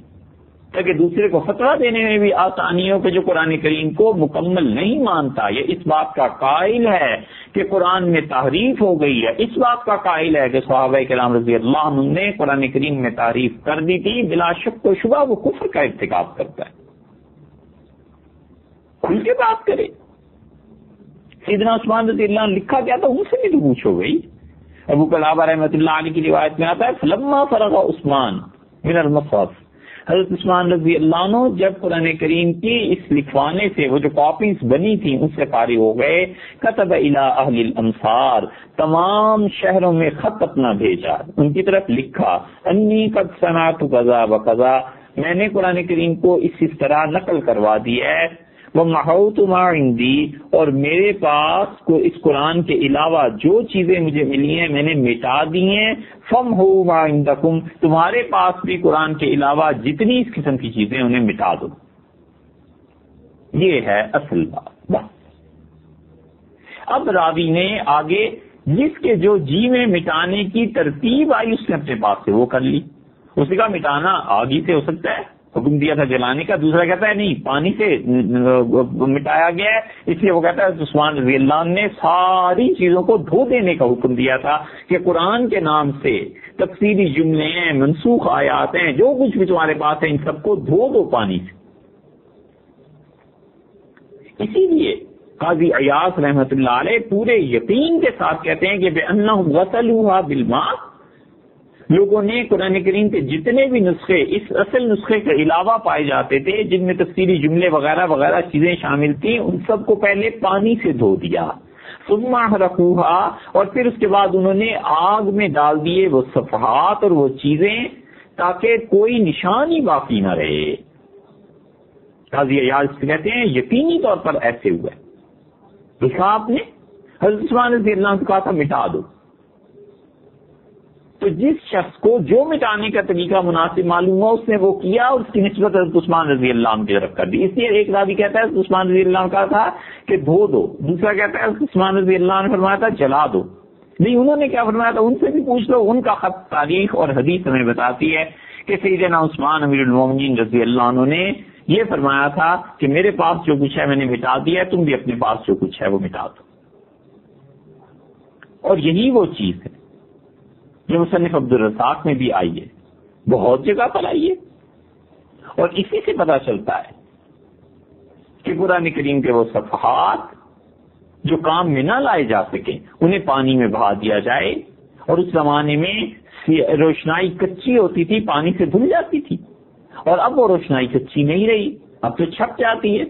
A: تاکہ دوسرے کو فتویٰ دینے میں بھی آسانی ہو کہ جو قرآن کریم کو مکمل نہیں مانتا، یہ اس بات کا قائل ہے کہ قرآن میں تحریف ہو گئی ہے، اس بات کا قائل ہے کہ صحابہ کرام رضی اللہ عنہ نے قرآن کریم میں تحریف کر دی تھی، بلا شک و شبہ وہ کفر کا ارتکاب کرتا ہے، کھل کے بات کرے۔ سیدنا عثمان رضی اللہ عنہ لکھا کیا تھا ان سے بھی تو پوچھو گئی۔ ابو قلابہ رحمۃ اللہ علیہ کی روایت میں آتا ہے فلما فرغ عثمان من المصحف، حضرت عثمان رضی اللہ عنہ جب قرآن کریم کی اس لکھوانے سے وہ جو کاپیز بنی تھیں ان سے فارغ ہو گئے، کتب الی اہل الامصار، تمام شہروں میں خط اپنا بھیجا، ان کی طرف لکھا، انی قد سمعت قضا و قضا، میں نے قرآن کریم کو اس طرح نقل کروا دی ہے، وَمَحَوْتُ مَا عِنْدِي، اور میرے پاس کو اس قرآن کے علاوہ جو چیزیں مجھے ملی ہیں میں نے مٹا دی ہیں، فَمْحُوا مَا عِنْدَكُمْ، تمہارے پاس بھی قرآن کے علاوہ جتنی اس قسم کی چیزیں انہیں مٹا دو۔ یہ ہے اصل بات۔ بس اب راوی نے آگے جس کے جو جی میں مٹانے کی ترتیب آئی اس نے اپنے پاس سے وہ کر لی، اس نے کہا مٹانا آگ ہی سے ہو سکتا ہے، حکم دیا تھا جلانے کا، دوسرا کہتا ہے نہیں پانی سے مٹایا گیا ہے، اس لیے وہ کہتا ہے عثمان رضی اللہ عنہ نے ساری چیزوں کو دھو دینے کا حکم دیا تھا کہ قرآن کے نام سے تفسیری جملے ہیں، منسوخ آیات ہیں، جو کچھ بھی تمہارے پاس ہے ان سب کو دھو دو پانی سے۔ اسی لیے قاضی عیاض رحمۃ اللہ علیہ پورے یقین کے ساتھ کہتے ہیں کہ بِأَنَّهُمْ غَسَلُوهَا بِالْمَاءِ، لوگوں نے قرآن کریم کے جتنے بھی نسخے اس اصل نسخے کے علاوہ پائے جاتے تھے، جن میں تفسیری جملے وغیرہ وغیرہ چیزیں شامل تھیں، ان سب کو پہلے پانی سے دھو دیا، ثم احرقوها، اور پھر اس کے بعد انہوں نے آگ میں ڈال دیے وہ صفحات اور وہ چیزیں، تاکہ کوئی نشان ہی باقی نہ رہے۔ قاضی عیاض کہتے ہیں یقینی طور پر ایسے ہوا ہے۔ دیکھا آپ نے حضرت عثمان رضی اللہ عنہ کو کہا تھا مٹا دو، تو جس شخص کو جو مٹانے کا طریقہ مناسب معلوم ہو اس نے وہ کیا، اور اس کی نسبت حضرت عثمان رضی اللہ عنہ کی طرف کر دی۔ اس لیے ایک راوی کہتا ہے حضرت عثمان رضی اللہ عنہ کا تھا کہ دھو دو، دوسرا کہتا ہے حضرت عثمان رضی اللہ عنہ نے فرمایا تھا جلا دو۔ نہیں، انہوں نے کیا فرمایا تھا ان سے بھی پوچھ لو، ان کا خط تاریخ اور حدیث ہمیں بتاتی ہے کہ سیدنا عثمان امیر المومنین رضی اللہ عنہ نے یہ فرمایا تھا کہ میرے پاس جو کچھ ہے میں نے مٹا دیا، تم بھی اپنے پاس جو کچھ ہے وہ مٹا دو۔ اور یہی وہ چیز ہے جو مصنف عبدالرزاق میں بھی آئی ہے، بہت جگہ پر آئی ہے، اور اسی سے پتہ چلتا ہے کہ قرآن کریم کے وہ صفحات جو کام میں نہ لائے جا سکیں انہیں پانی میں بہا دیا جائے، اور اس زمانے میں روشنائی کچی ہوتی تھی، پانی سے دھل جاتی تھی، اور اب وہ روشنائی کچی نہیں رہی، اب تو چھپ جاتی ہے،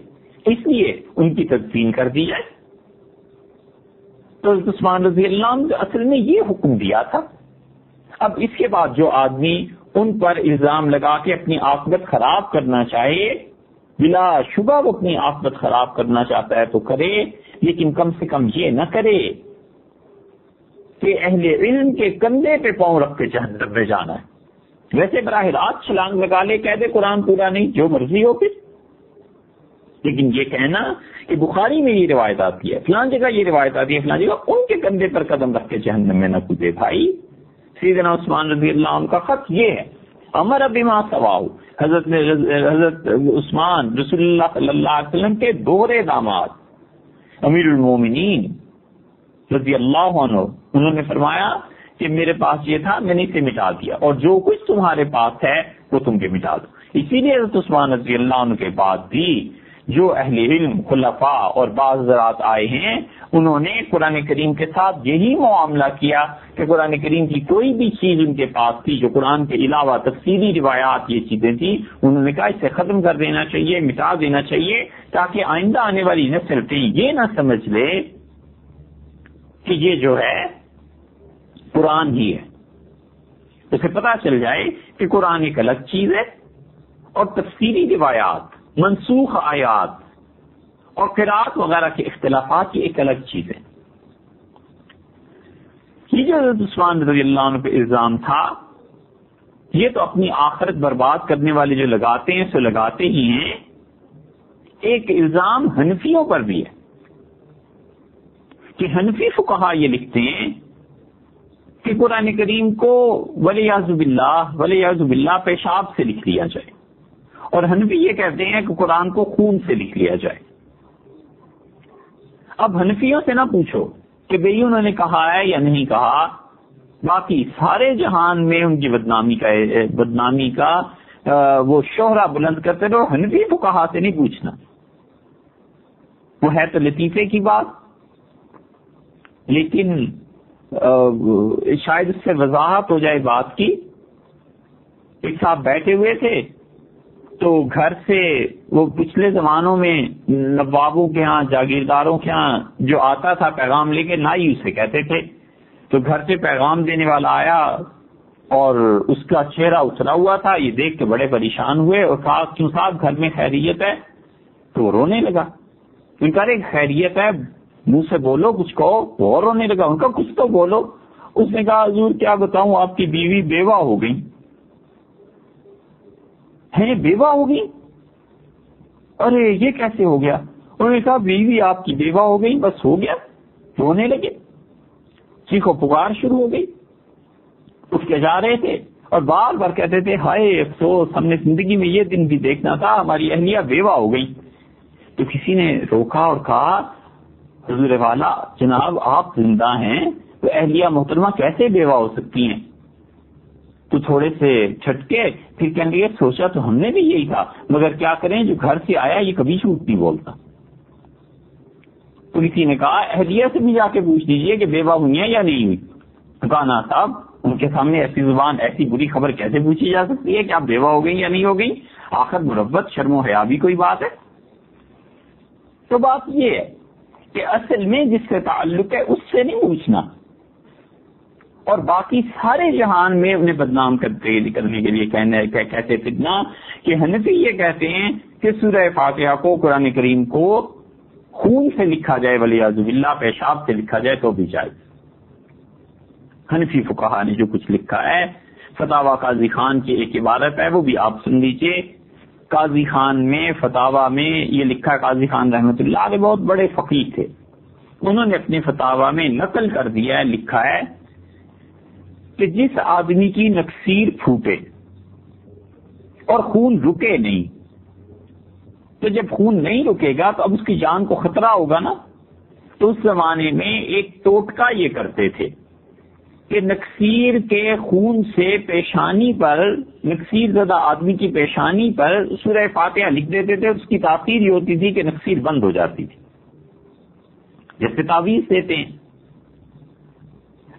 A: اس لیے ان کی تدفین کر دی جائے۔ تو حضرت عثمان رضی اللہ عنہ اصل میں یہ حکم دیا تھا۔ اب اس کے بعد جو آدمی ان پر الزام لگا کے اپنی عاقبت خراب کرنا چاہے، بلا شبہ وہ اپنی عاقبت خراب کرنا چاہتا ہے تو کرے، لیکن کم سے کم یہ نہ کرے کہ اہل علم کے کندھے پہ پاؤں رکھ کے جہنم میں جانا ہے۔ ویسے براہ راست چھلانگ لگا لے، کہہ دے قرآن پورا نہیں، جو مرضی ہو پھر، لیکن یہ کہنا کہ بخاری میں یہ روایت آتی ہے، فلان جگہ یہ روایت آتی ہے، فلان جگہ، ان کے کندھے پر قدم رکھ کے جہنم میں نہ کودے بھائی۔ سیدنا عثمان رضی اللہ عنہ کا خط یہ ہے، امر بما سواہ، حضرت عثمان رسول اللہ صلی اللہ علیہ وسلم کے دوہرے داماد امیر المومنین رضی اللہ عنہ، انہوں نے فرمایا کہ میرے پاس یہ تھا، میں نے اسے مٹا دیا، اور جو کچھ تمہارے پاس ہے وہ تم بھی مٹا دو۔ اسی لیے حضرت عثمان رضی اللہ عنہ کے بعد بھی جو اہل علم خلفاء اور بعض حضرات آئے ہیں، انہوں نے قرآن کریم کے ساتھ یہی معاملہ کیا کہ قرآن کریم کی کوئی بھی چیز ان کے پاس تھی جو قرآن کے علاوہ تفصیلی روایات یہ چیزیں تھیں، انہوں نے کہا اسے ختم کر دینا چاہیے، مٹا دینا چاہیے، تاکہ آئندہ آنے والی نسل کہیں یہ نہ سمجھ لے کہ یہ جو ہے قرآن ہی ہے، اسے پتہ چل جائے کہ قرآن ایک الگ چیز ہے، اور تفصیلی روایات، منسوخ آیات اور قرات وغیرہ کے اختلافات کی ایک الگ چیز ہے۔ یہ جو حضرت عثمان رضی اللہ عنہ پہ الزام تھا، یہ تو اپنی آخرت برباد کرنے والے جو لگاتے ہیں سو لگاتے ہی ہیں، ایک الزام حنفیوں پر بھی ہے کہ حنفی فقہا یہ لکھتے ہیں کہ قرآن کریم کو ولیعوذ باللہ پیشاب سے لکھ لیا جائے، اور حنفی یہ کہتے ہیں کہ قرآن کو خون سے لکھ لیا جائے۔ اب حنفیوں سے نہ پوچھو کہ بھئی انہوں نے کہا ہے یا نہیں کہا، باقی سارے جہان میں ان کی بدنامی کا وہ شہرہ بلند کرتے رہو، حنفی فقہا سے نہیں پوچھنا۔ وہ ہے تو لطیفے کی بات، لیکن شاید اس سے وضاحت ہو جائے بات کی۔ ایک صاحب بیٹھے ہوئے تھے تو گھر سے وہ پچھلے زمانوں میں نوابوں کے ہاں، جاگیرداروں کے ہاں جو آتا تھا پیغام لے کے، نائی اسے کہتے تھے، تو گھر سے پیغام دینے والا آیا اور اس کا چہرہ اترا ہوا تھا، یہ دیکھ کے بڑے پریشان ہوئے اور کہا کیوں صاحب گھر میں خیریت ہے؟ تو وہ رونے لگا۔ ان کا خیریت ہے، منہ سے بولو کچھ کہو، وہ رونے لگا۔ ان کا کچھ تو بولو۔ اس نے کہا حضور کیا بتاؤں، آپ کی بیوی بیوہ ہو گئی ہے۔ بیوہ ہو گئی؟ ارے یہ کیسے ہو گیا؟ انہوں نے کہا بیوی آپ کی بیوہ ہو گئی، بس ہو گیا۔ رونے لگے، چیخو پکار شروع ہو گئی۔ اٹھ کے جا رہے تھے اور بار بار کہتے تھے ہائے افسوس، ہم نے زندگی میں یہ دن بھی دیکھنا تھا، ہماری اہلیہ بیوہ ہو گئی۔ تو کسی نے روکا اور کہا حضور والا جناب آپ زندہ ہیں تو اہلیہ محترمہ کیسے بیوہ ہو سکتی ہیں؟ تو تھوڑے سے چھٹکے، پھر کہنے لگے سوچا تو ہم نے بھی یہی تھا، مگر کیا کریں جو گھر سے آیا یہ کبھی جھوٹ نہیں بولتا۔ تو کسی نے کہا اہلیہ سے بھی جا کے پوچھ لیجئے کہ بیوہ ہوئی ہیں یا نہیں ہوئی۔ کانا صاحب ان کے سامنے ایسی زبان ایسی بری خبر کیسے پوچھی جا سکتی ہے کہ آپ بیوہ ہو گئی یا نہیں ہو گئی؟ آخر مربت شرم و حیا بھی کوئی بات ہے؟ تو بات یہ ہے کہ اصل میں جس سے تعلق ہے اس سے نہیں پوچھنا، اور باقی سارے جہان میں انہیں بدنام کرنے کے لیے کہتے فتنہ کہ حنفی یہ کہتے ہیں کہ سورہ فاتحہ کو، قرآن کریم کو خون سے لکھا جائے ولیعذ باللہ، پیشاب سے لکھا جائے تو بھی جائز۔ حنفی فقہا نے جو کچھ لکھا ہے، فتاوی قاضی خان کی ایک عبارت ہے وہ بھی آپ سن لیجئے۔ قاضی خان میں فتاوی میں یہ لکھا ہے، قاضی خان رحمۃ اللہ علیہ بہت بڑے فقیہ تھے، انہوں نے اپنے فتاوی میں نقل کر دیا ہے، لکھا ہے کہ جس آدمی کی نکسیر پھوٹے اور خون رکے نہیں، تو جب خون نہیں رکے گا تو اب اس کی جان کو خطرہ ہوگا نا، تو اس زمانے میں ایک ٹوٹکا یہ کرتے تھے کہ نکسیر کے خون سے پیشانی پر، نکسیر زدہ آدمی کی پیشانی پر سورہ فاتحہ لکھ دیتے تھے، اس کی تاثیر یہ ہوتی تھی کہ نکسیر بند ہو جاتی تھی، جیسے تعویذ دیتے ہیں۔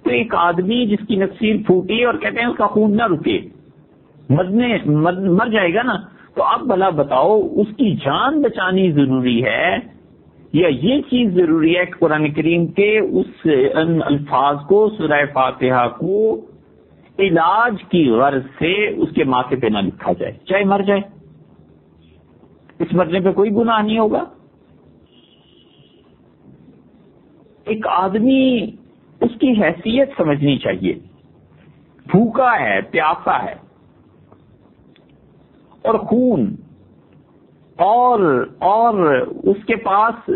A: تو ایک آدمی جس کی نکسیر پھوٹی اور کہتے ہیں اس کا خون نہ رکے، مر جائے گا نا، تو اب بھلا بتاؤ اس کی جان بچانی ضروری ہے یا یہ چیز ضروری ہے کہ قرآن کریم کے اس ان الفاظ کو، سورہ فاتحہ کو علاج کی غرض سے اس کے ماتھے پہ نہ لکھا جائے، چاہے مر جائے، اس مرنے پہ کوئی گناہ نہیں ہوگا۔ ایک آدمی اس کی حیثیت سمجھنی چاہیے، بھوکا ہے، پیاسا ہے، اور خون اور اس کے پاس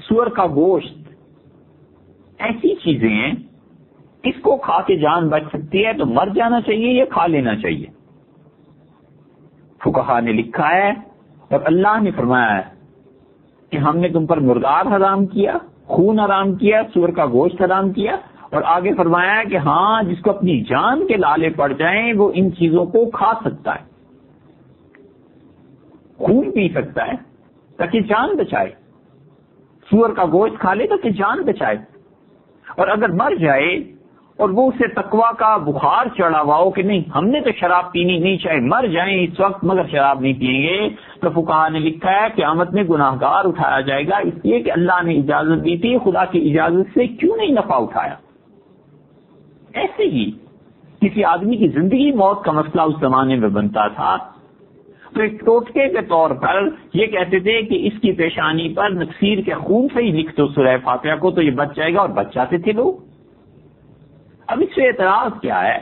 A: سور کا گوشت، ایسی چیزیں ہیں، اس کو کھا کے جان بچ سکتی ہے تو مر جانا چاہیے یا کھا لینا چاہیے؟ فقہا نے لکھا ہے اور اللہ نے فرمایا ہے کہ ہم نے تم پر مردار حرام کیا، خون حرام کیا، سور کا گوشت حرام کیا، اور آگے فرمایا ہے کہ ہاں جس کو اپنی جان کے لالے پڑ جائیں وہ ان چیزوں کو کھا سکتا ہے، خون پی سکتا ہے تاکہ جان بچائے، سور کا گوشت کھا لے تاکہ جان بچائے، اور اگر مر جائے اور وہ اسے تقویٰ کا بخار چڑھا ہوا ہو کہ نہیں ہم نے تو شراب پینی نہیں، چاہے مر جائیں اس وقت مگر شراب نہیں پیئیں گے، تو فقہا نے لکھا ہے قیامت میں گناہگار اٹھایا جائے گا، اس لیے کہ اللہ نے اجازت دی تھی، خدا کی اجازت سے کیوں نہیں نفع اٹھایا۔ ایسے ہی کسی آدمی کی زندگی موت کا مسئلہ اس زمانے میں بنتا تھا، تو ایک ٹوٹکے کے طور پر یہ کہتے تھے کہ اس کی پیشانی پر نکسیر کے خون سے ہی لکھ دو سورہ فاتحہ کو تو یہ بچ جائے گا، اور بچ جاتے تھے لوگ۔ اب اس سے اعتراض کیا ہے؟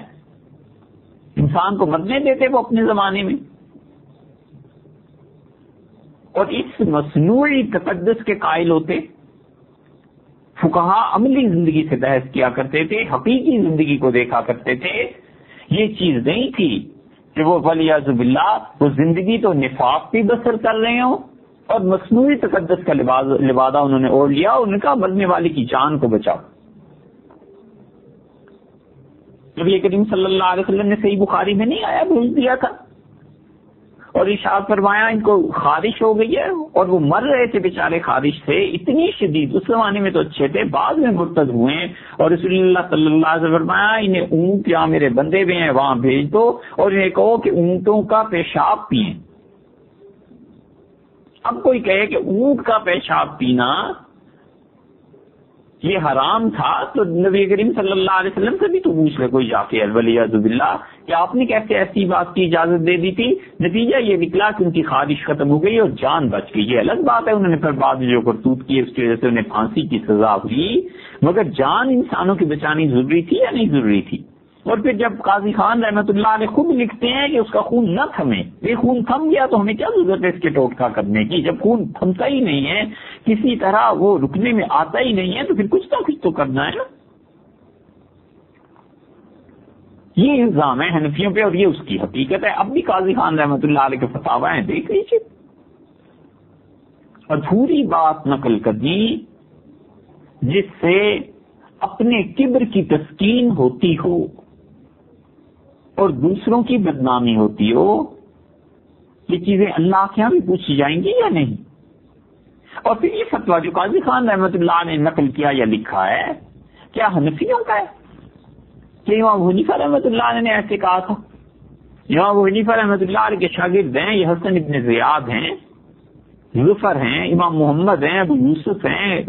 A: انسان کو مرنے دیتے وہ اپنے زمانے میں، اور اس مصنوعی تقدس کے قائل ہوتے۔ فقہا عملی زندگی سے بحث کیا کرتے تھے، حقیقی زندگی کو دیکھا کرتے تھے، یہ چیز نہیں تھی کہ وہ ولیعذ باللہ وہ زندگی تو نفاق بھی بسر کر رہے ہوں اور مصنوعی تقدس کا لبادہ انہوں نے اوڑھ لیا، ان کا مرنے والے کی جان کو بچاؤ۔ نبی کریم صلی اللہ علیہ وسلم نے صحیح بخاری میں نہیں آیا بھیج دیا تھا اور ارشاد فرمایا ان کو خارش ہو گئی ہے، اور وہ مر رہے تھے بیچارے خارش سے، اتنی شدید، اس زمانے میں تو اچھے تھے، بعد میں مرتد ہوئے، اور رسول اللہ صلی اللہ علیہ وسلم فرمایا انہیں اونٹ جہاں میرے بندے بھی ہیں وہاں بھیج دو اور انہیں کہو کہ اونٹوں کا پیشاب پئیں۔ اب کوئی کہے کہ اونٹ کا پیشاب پینا یہ حرام تھا تو نبی کریم صلی اللہ علیہ وسلم سے بھی تو پوچھ لے کوئی جا کے ولیعذ باللہ کہ آپ نے کیسے ایسی بات کی اجازت دے دی تھی۔ نتیجہ یہ نکلا کہ ان کی خواہش ختم ہو گئی اور جان بچ گئی۔ یہ الگ بات ہے انہوں نے پھر بعد جو کرتوت کی اس کی وجہ سے انہیں پھانسی کی سزا ہوئی، مگر جان انسانوں کی بچانی ضروری تھی یا نہیں ضروری تھی؟ اور پھر جب قاضی خان رحمۃ اللہ علیہ خود لکھتے ہیں کہ اس کا خون نہ تھمے، یہ خون تھم گیا تو ہمیں کیا ضرورت ہے اس کے ٹوٹکا کرنے کی؟ جب خون تھمتا ہی نہیں ہے، کسی طرح وہ رکنے میں آتا ہی نہیں ہے، تو پھر کچھ نہ کچھ تو کرنا ہے نا۔ یہ الزام ہے حنفیوں پہ اور یہ اس کی حقیقت ہے۔ اب بھی قاضی خان رحمۃ اللہ علیہ کے فتاوی ہیں، دیکھ لیجیے، ادھوری بات نقل کر دی جس سے اپنے کبر کی تسکین ہوتی ہو اور دوسروں کی بدنامی ہوتی ہو، یہ چیزیں اللہ کے یہاں بھی پوچھی جائیں گی یا نہیں؟ اور پھر یہ فتویٰ جو قاضی خان رحمۃ اللہ نے نقل کیا یا لکھا ہے، کیا حنفیوں کا ہے؟ کہ امام ابو حنیفہ رحمۃ اللہ علیہ نے ایسے کہا تھا؟ امام ابو حنیفہ رحمۃ اللہ علیہ کے شاگرد ہیں، یہ حسن ابن زیاد ہیں، ظفر ہیں، امام محمد ہیں، ابو یوسف ہیں،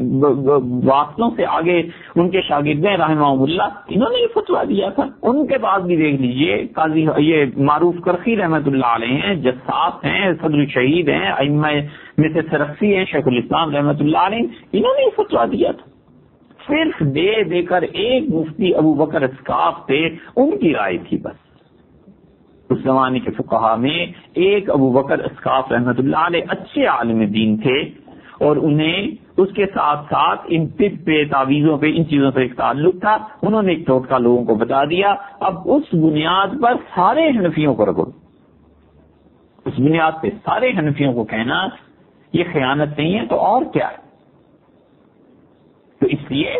A: واسطوں سے آگے ان کے شاگرد ہیں رحمہ اللہ، انہوں نے یہ فتویٰ دیا تھا۔ ان کے بعد بھی دیکھ لیجئے قاضی یہ معروف کرخی رحمۃ اللہ علیہ ہیں، جساس ہیں، صدر شہید ہیں، ائمہ میں سے سرخسی ہیں، شیخ الاسلام رحمۃ اللہ علیہ، انہوں نے یہ فتویٰ دیا تھا۔ صرف دے کر ایک مفتی ابو بکر اسقاف تھے، ان کی رائے تھی بس۔ اس زمانے کے فقہا میں ایک ابو بکر اسقاف رحمۃ اللہ علیہ اچھے عالم دین تھے، اور انہیں اس کے ساتھ ساتھ ان طب پہ، تعویذوں پہ، ان چیزوں سے ایک تعلق تھا۔ انہوں نے ایک ٹوٹکا لوگوں کو بتا دیا، اب اس بنیاد پر سارے حنفیوں کو رگڑ، اس بنیاد پہ سارے حنفیوں کو کہنا یہ خیانت نہیں ہے تو اور کیا ہے؟ تو اس لیے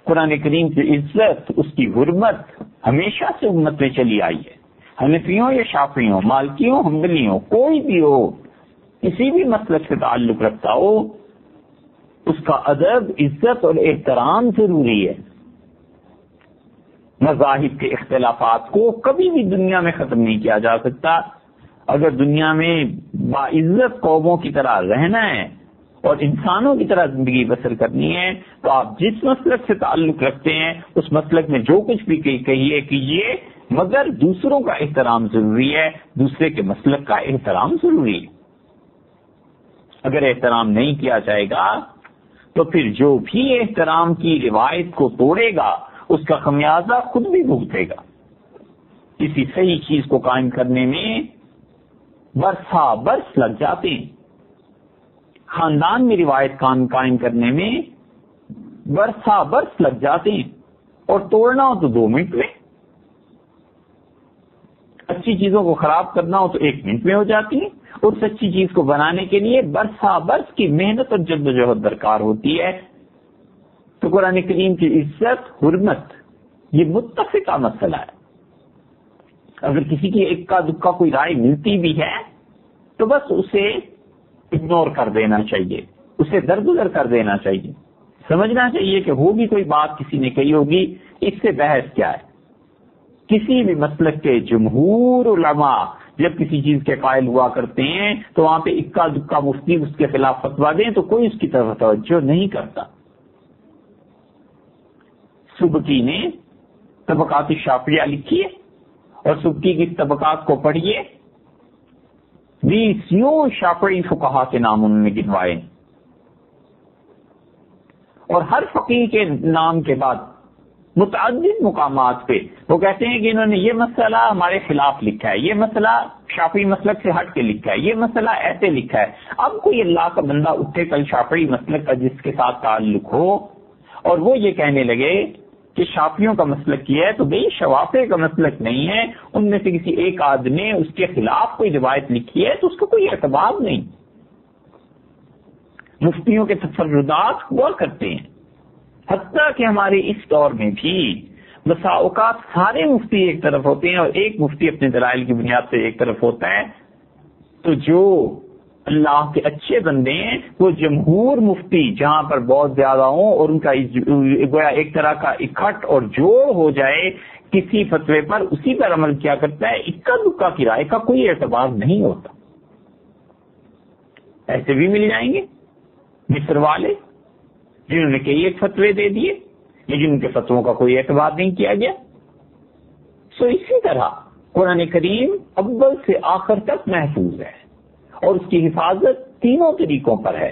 A: قرآن کریم کی عزت، اس کی حرمت ہمیشہ سے امت میں چلی آئی ہے۔ حنفیوں یا شافعیوں، مالکیوں، حنبلیوں، کوئی بھی ہو، کسی بھی مسلک سے تعلق رکھتا ہو، اس کا ادب، عزت اور احترام ضروری ہے۔ مذاہب کے اختلافات کو کبھی بھی دنیا میں ختم نہیں کیا جا سکتا۔ اگر دنیا میں باعزت قوموں کی طرح رہنا ہے اور انسانوں کی طرح زندگی بسر کرنی ہے تو آپ جس مسلک سے تعلق رکھتے ہیں اس مسلک میں جو کچھ بھی کہیے کیجیے، مگر دوسروں کا احترام ضروری ہے، دوسرے کے مسلک کا احترام ضروری ہے۔ اگر احترام نہیں کیا جائے گا تو پھر جو بھی احترام کی روایت کو توڑے گا اس کا خمیازہ خود بھی بھگتے گا۔ کسی صحیح چیز کو قائم کرنے میں برسا برس لگ جاتے ہیں، خاندان میں روایت قائم کرنے میں برسا برس لگ جاتے ہیں، اور توڑنا ہو تو 2 منٹ میں، اچھی چیزوں کو خراب کرنا ہو تو 1 منٹ میں ہو جاتی ہے، اور سچی چیز کو بنانے کے لیے برسا برس کی محنت اور جدوجہد درکار ہوتی ہے۔ تو قرآن کریم کی عزت، حرمت یہ متفقہ مسئلہ ہے۔ اگر کسی کی اکا دکا کوئی رائے ملتی بھی ہے تو بس اسے اگنور کر دینا چاہیے، اسے درگزر کر دینا چاہیے، سمجھنا چاہیے کہ ہوگی کوئی بات کسی نے کہی ہوگی، اس سے بحث کیا ہے۔ کسی بھی مسلک کے جمہور علماء جب کسی چیز کے قائل ہوا کرتے ہیں تو وہاں پہ اکا دکا مفتی اس کے خلاف فتویٰ دیں تو کوئی اس کی طرف توجہ نہیں کرتا۔ سبکی نے طبقات شافعیہ لکھی ہے، اور سبکی کی طبقات کو پڑھیے، 20 شافعی فقہا کے نام انہوں نے گنوائے، اور ہر فقیہ کے نام کے بعد متعدد مقامات پہ وہ کہتے ہیں کہ انہوں نے یہ مسئلہ ہمارے خلاف لکھا ہے، یہ مسئلہ شافعی مسلک سے ہٹ کے لکھا ہے، یہ مسئلہ ایسے لکھا ہے۔ اب کوئی اللہ کا بندہ اٹھے کل شافعی مسلک کا جس کے ساتھ تعلق ہو اور وہ یہ کہنے لگے کہ شافعیوں کا مسلک یہ ہے، تو بھئی شوافع کا مسلک نہیں ہے، ان میں سے کسی ایک آدمی نے اس کے خلاف کوئی روایت لکھی ہے تو اس کا کوئی اعتبار نہیں۔ مفتیوں کے تفردات ہوا کرتے ہیں، حتیٰ کہ ہمارے اس دور میں بھی بسا اوقات سارے مفتی ایک طرف ہوتے ہیں اور ایک مفتی اپنے دلائل کی بنیاد سے ایک طرف ہوتا ہے، تو جو اللہ کے اچھے بندے ہیں وہ جمہور مفتی جہاں پر بہت زیادہ ہوں اور ان کا گویا ایک طرح کا اکٹھ اور جوڑ ہو جائے کسی فتوے پر، اسی پر عمل کیا کرتا ہے، اکا دکا کی رائے کا کوئی اعتبار نہیں ہوتا۔ ایسے بھی مل جائیں گے مصر والے جنہوں نے کئی ایک فتوے دے دیے لیکن ان کے فتووں کا کوئی اعتبار نہیں کیا گیا۔ سو اسی طرح قرآن کریم اول سے آخر تک محفوظ ہے اور اس کی حفاظت تینوں طریقوں پر ہے۔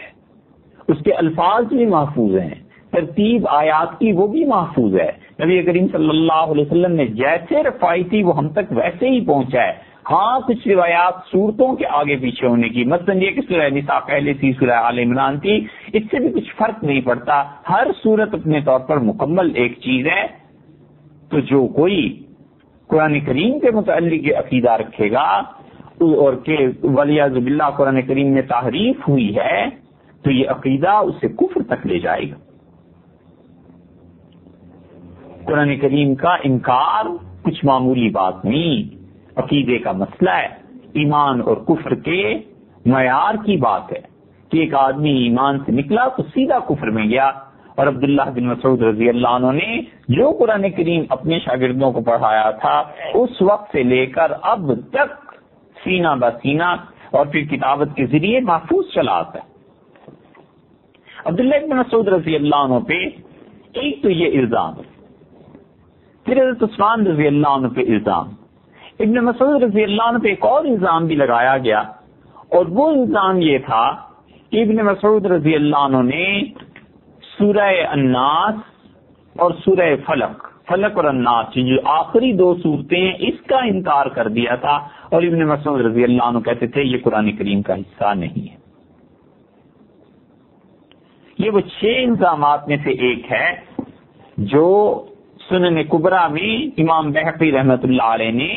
A: اس کے الفاظ بھی محفوظ ہیں، ترتیب آیات کی وہ بھی محفوظ ہے۔ نبی کریم صلی اللہ علیہ وسلم نے جیسے رفائی تھی وہ ہم تک ویسے ہی پہنچا ہے۔ ہاں کچھ روایات صورتوں کے آگے پیچھے ہونے کی، مثلا یہ کہ سورہ نساء پہلے تھی، سورہ آل عمران تھی، اس سے بھی کچھ فرق نہیں پڑتا، ہر صورت اپنے طور پر مکمل ایک چیز ہے۔ تو جو کوئی قرآن کریم کے متعلق عقیدہ رکھے گا اور کہ ولیعذ باللہ قرآن کریم میں تحریف ہوئی ہے تو یہ عقیدہ اسے کفر تک لے جائے گا۔ قرآن کریم کا انکار کچھ معمولی بات نہیں، عقیدے کا مسئلہ ہے، ایمان اور کفر کے معیار کی بات ہے کہ ایک آدمی ایمان سے نکلا تو سیدھا کفر میں گیا، اور عبداللہ بن مسعود رضی اللہ عنہ نے جو قرآن کریم اپنے شاگردوں کو پڑھایا تھا اس وقت سے لے کر اب تک سینہ بہ سینہ اور پھر کتابت کے ذریعے محفوظ چلا آتا ہے۔ عبداللہ بن مسعود رضی اللہ عنہ پہ ایک تو یہ الزام، پھر حضرت عثمان رضی اللہ عنہ پہ الزام، ابن مسعود رضی اللہ عنہ پہ ایک اور الزام بھی لگایا گیا، اور وہ الزام یہ تھا کہ ابن مسعود رضی اللہ عنہ نے سورہ الناس اور سورہ فلق اور الناس جو آخری دو صورتیں ہیں اس کا انکار کر دیا تھا، اور ابن مسعود رضی اللہ عنہ کہتے تھے یہ قرآن کریم کا حصہ نہیں ہے۔ یہ وہ 6 الزامات میں سے ایک ہے جو سنن کبریٰ میں امام بہقی رحمۃ اللہ علیہ نے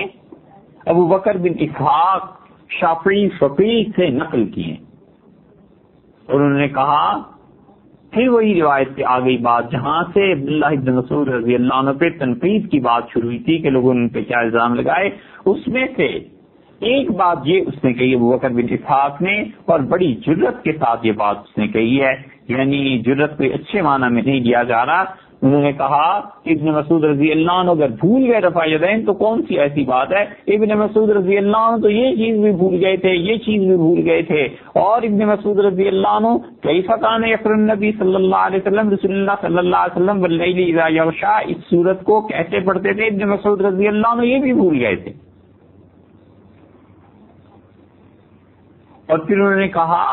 A: ابو بکر بن اسحاق شافعی فقیہ سے نقل کیے، اور انہوں نے کہا پھر وہی روایت پہ آ گئی بات جہاں سے عبداللہ بن مسعود رضی اللہ عنہ پہ تنقید کی بات شروع ہوئی تھی کہ لوگوں نے ان پہ کیا الزام لگائے، اس میں سے ایک بات یہ اس نے کہی ابو بکر بن اسحاق نے، اور بڑی جرت کے ساتھ یہ بات اس نے کہی ہے، یعنی جرت کوئی اچھے معنی میں نہیں دیا جا رہا۔ انہوں نے کہا کہ ابن مسعود رضی اللہ عنہ اگر بھول گئے رفع یدین تو کون سی ایسی بات ہے، ابن مسعود رضی اللہ عنہ تو یہ چیز بھی بھول گئے تھے، یہ چیز بھی بھول گئے تھے، اور ابن مسعود رضی اللہ عنہ کیف کان یقرأ النبی صلی اللہ علیہ وسلم رسول اللہ صلی اللہ علیہ وسلم واللیل اذا یغشا، اس سورت کو کیسے پڑھتے تھے ابن مسعود رضی اللہ عنہ یہ بھی بھول گئے تھے۔ اور پھر انہوں نے کہا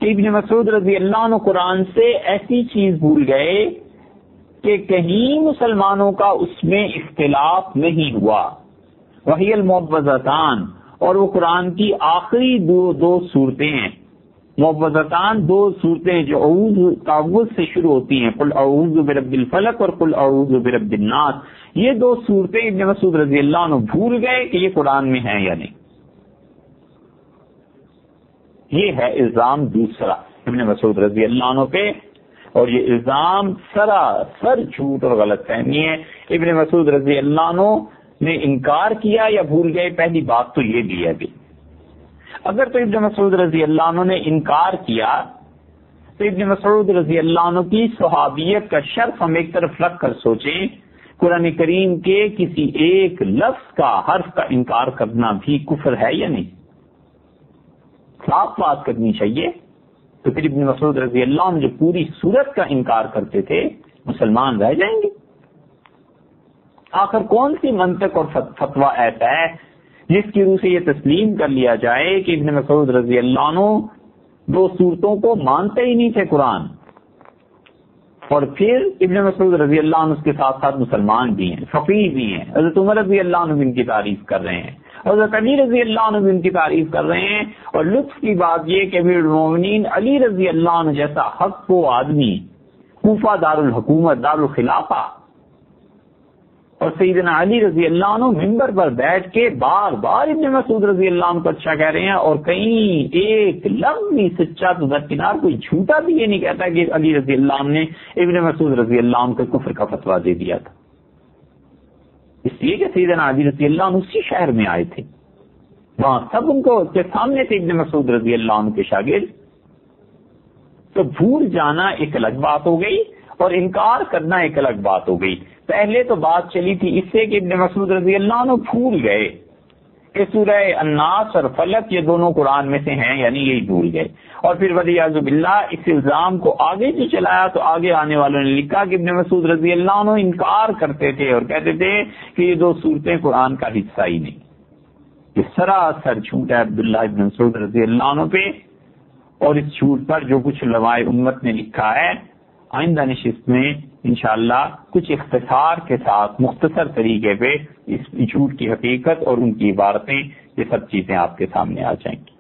A: کہ ابن مسعود رضی اللہ عنہ قرآن سے ایسی چیز بھول گئے کہ کہیں مسلمانوں کا اس میں اختلاف نہیں ہوا، وہی المعوذتان، اور وہ قرآن کی آخری دو صورتیں ہیں۔ معوذتان 2 صورتیں جو تعوذ سے شروع ہوتی ہیں، قل اعوذ برب الفلق اور قل اعوذ برب الناس، یہ 2 صورتیں ابن مسعود رضی اللہ عنہ بھول گئے کہ یہ قرآن میں ہیں یا نہیں۔ یہ ہے الزام دوسرا ابن مسعود رضی اللہ عنہ پہ، اور یہ الزام سراسر جھوٹ اور غلط فہمی ہے۔ ابن مسعود رضی اللہ عنہ نے انکار کیا یا بھول گئے، پہلی بات تو یہ بھی ہے بھی اگر تو ابن مسعود رضی اللہ عنہ نے انکار کیا تو ابن مسعود رضی اللہ عنہ کی صحابیت کا شرف ہم ایک طرف رکھ کر سوچیں، قرآن کریم کے کسی ایک لفظ کا حرف کا انکار کرنا بھی کفر ہے یا نہیں؟ صاف بات کرنی چاہیے۔ تو پھر ابن مسعود رضی اللہ عنہ جو پوری سورت کا انکار کرتے تھے مسلمان رہ جائیں گے؟ آخر کون سی منطق اور فتویٰ ایسا ہے جس کی روح سے یہ تسلیم کر لیا جائے کہ ابن مسعود رضی اللہ عنہ 2 صورتوں کو مانتے ہی نہیں تھے قرآن، اور پھر ابن مسعود رضی اللہ عنہ اس کے ساتھ ساتھ مسلمان بھی ہیں، فقیہ بھی ہیں، حضرت عمر رضی اللہ عنہ بھی ان کی تعریف کر رہے ہیں، حضرت علی رضی اللہ عنہ بھی ان کی تعریف کر رہے ہیں، اور لطف کی بات یہ کہ امیر المومنین علی رضی اللہ عنہ جیسا حق کو آدمی کوفہ دارالحکومت دارالخلافہ، اور سیدنا علی رضی اللہ عنہ ممبر پر بیٹھ کے بار بار ابن مسعود رضی اللہ عنہ کو اچھا کہہ رہے ہیں، اور کہیں ایک لفظ بھی سچا تو درکنار کوئی جھوٹا بھی یہ نہیں کہتا کہ علی رضی اللہ عنہ نے ابن مسعود رضی اللہ عنہ کو کفر کا فتویٰ دے دیا تھا، اس لیے کہ سیدنا علی رضی اللہ عنہ اسی شہر میں آئے تھے، وہاں سب ان کو کے سامنے تھے ابن مسعود رضی اللہ عنہ کے شاگرد۔ تو بھول جانا ایک الگ بات ہو گئی اور انکار کرنا ایک الگ بات ہو گئی۔ پہلے تو بات چلی تھی اس سے کہ ابن مسعود رضی اللہ عنہ بھول گئے کہ سورہ الناس اور فلق یہ دونوں قرآن میں سے ہیں، یعنی یہی بھول گئے، اور پھر والعیاذ باللہ اس الزام کو آگے جو چلایا تو آگے آنے والوں نے لکھا کہ ابن مسعود رضی اللہ عنہ انکار کرتے تھے اور کہتے تھے کہ یہ 2 صورتیں قرآن کا حصہ ہی نہیں۔ یہ سراسر جھوٹ ہے عبداللہ ابن مسعود رضی اللہ عنہ پہ، اور اس جھوٹ پر جو کچھ علماء امت نے لکھا ہے آئندہ نشست میں انشاءاللہ کچھ اختصار کے ساتھ مختصر طریقے پہ اس جھوٹ کی حقیقت اور ان کی عبارتیں یہ سب چیزیں آپ کے سامنے آ جائیں گی۔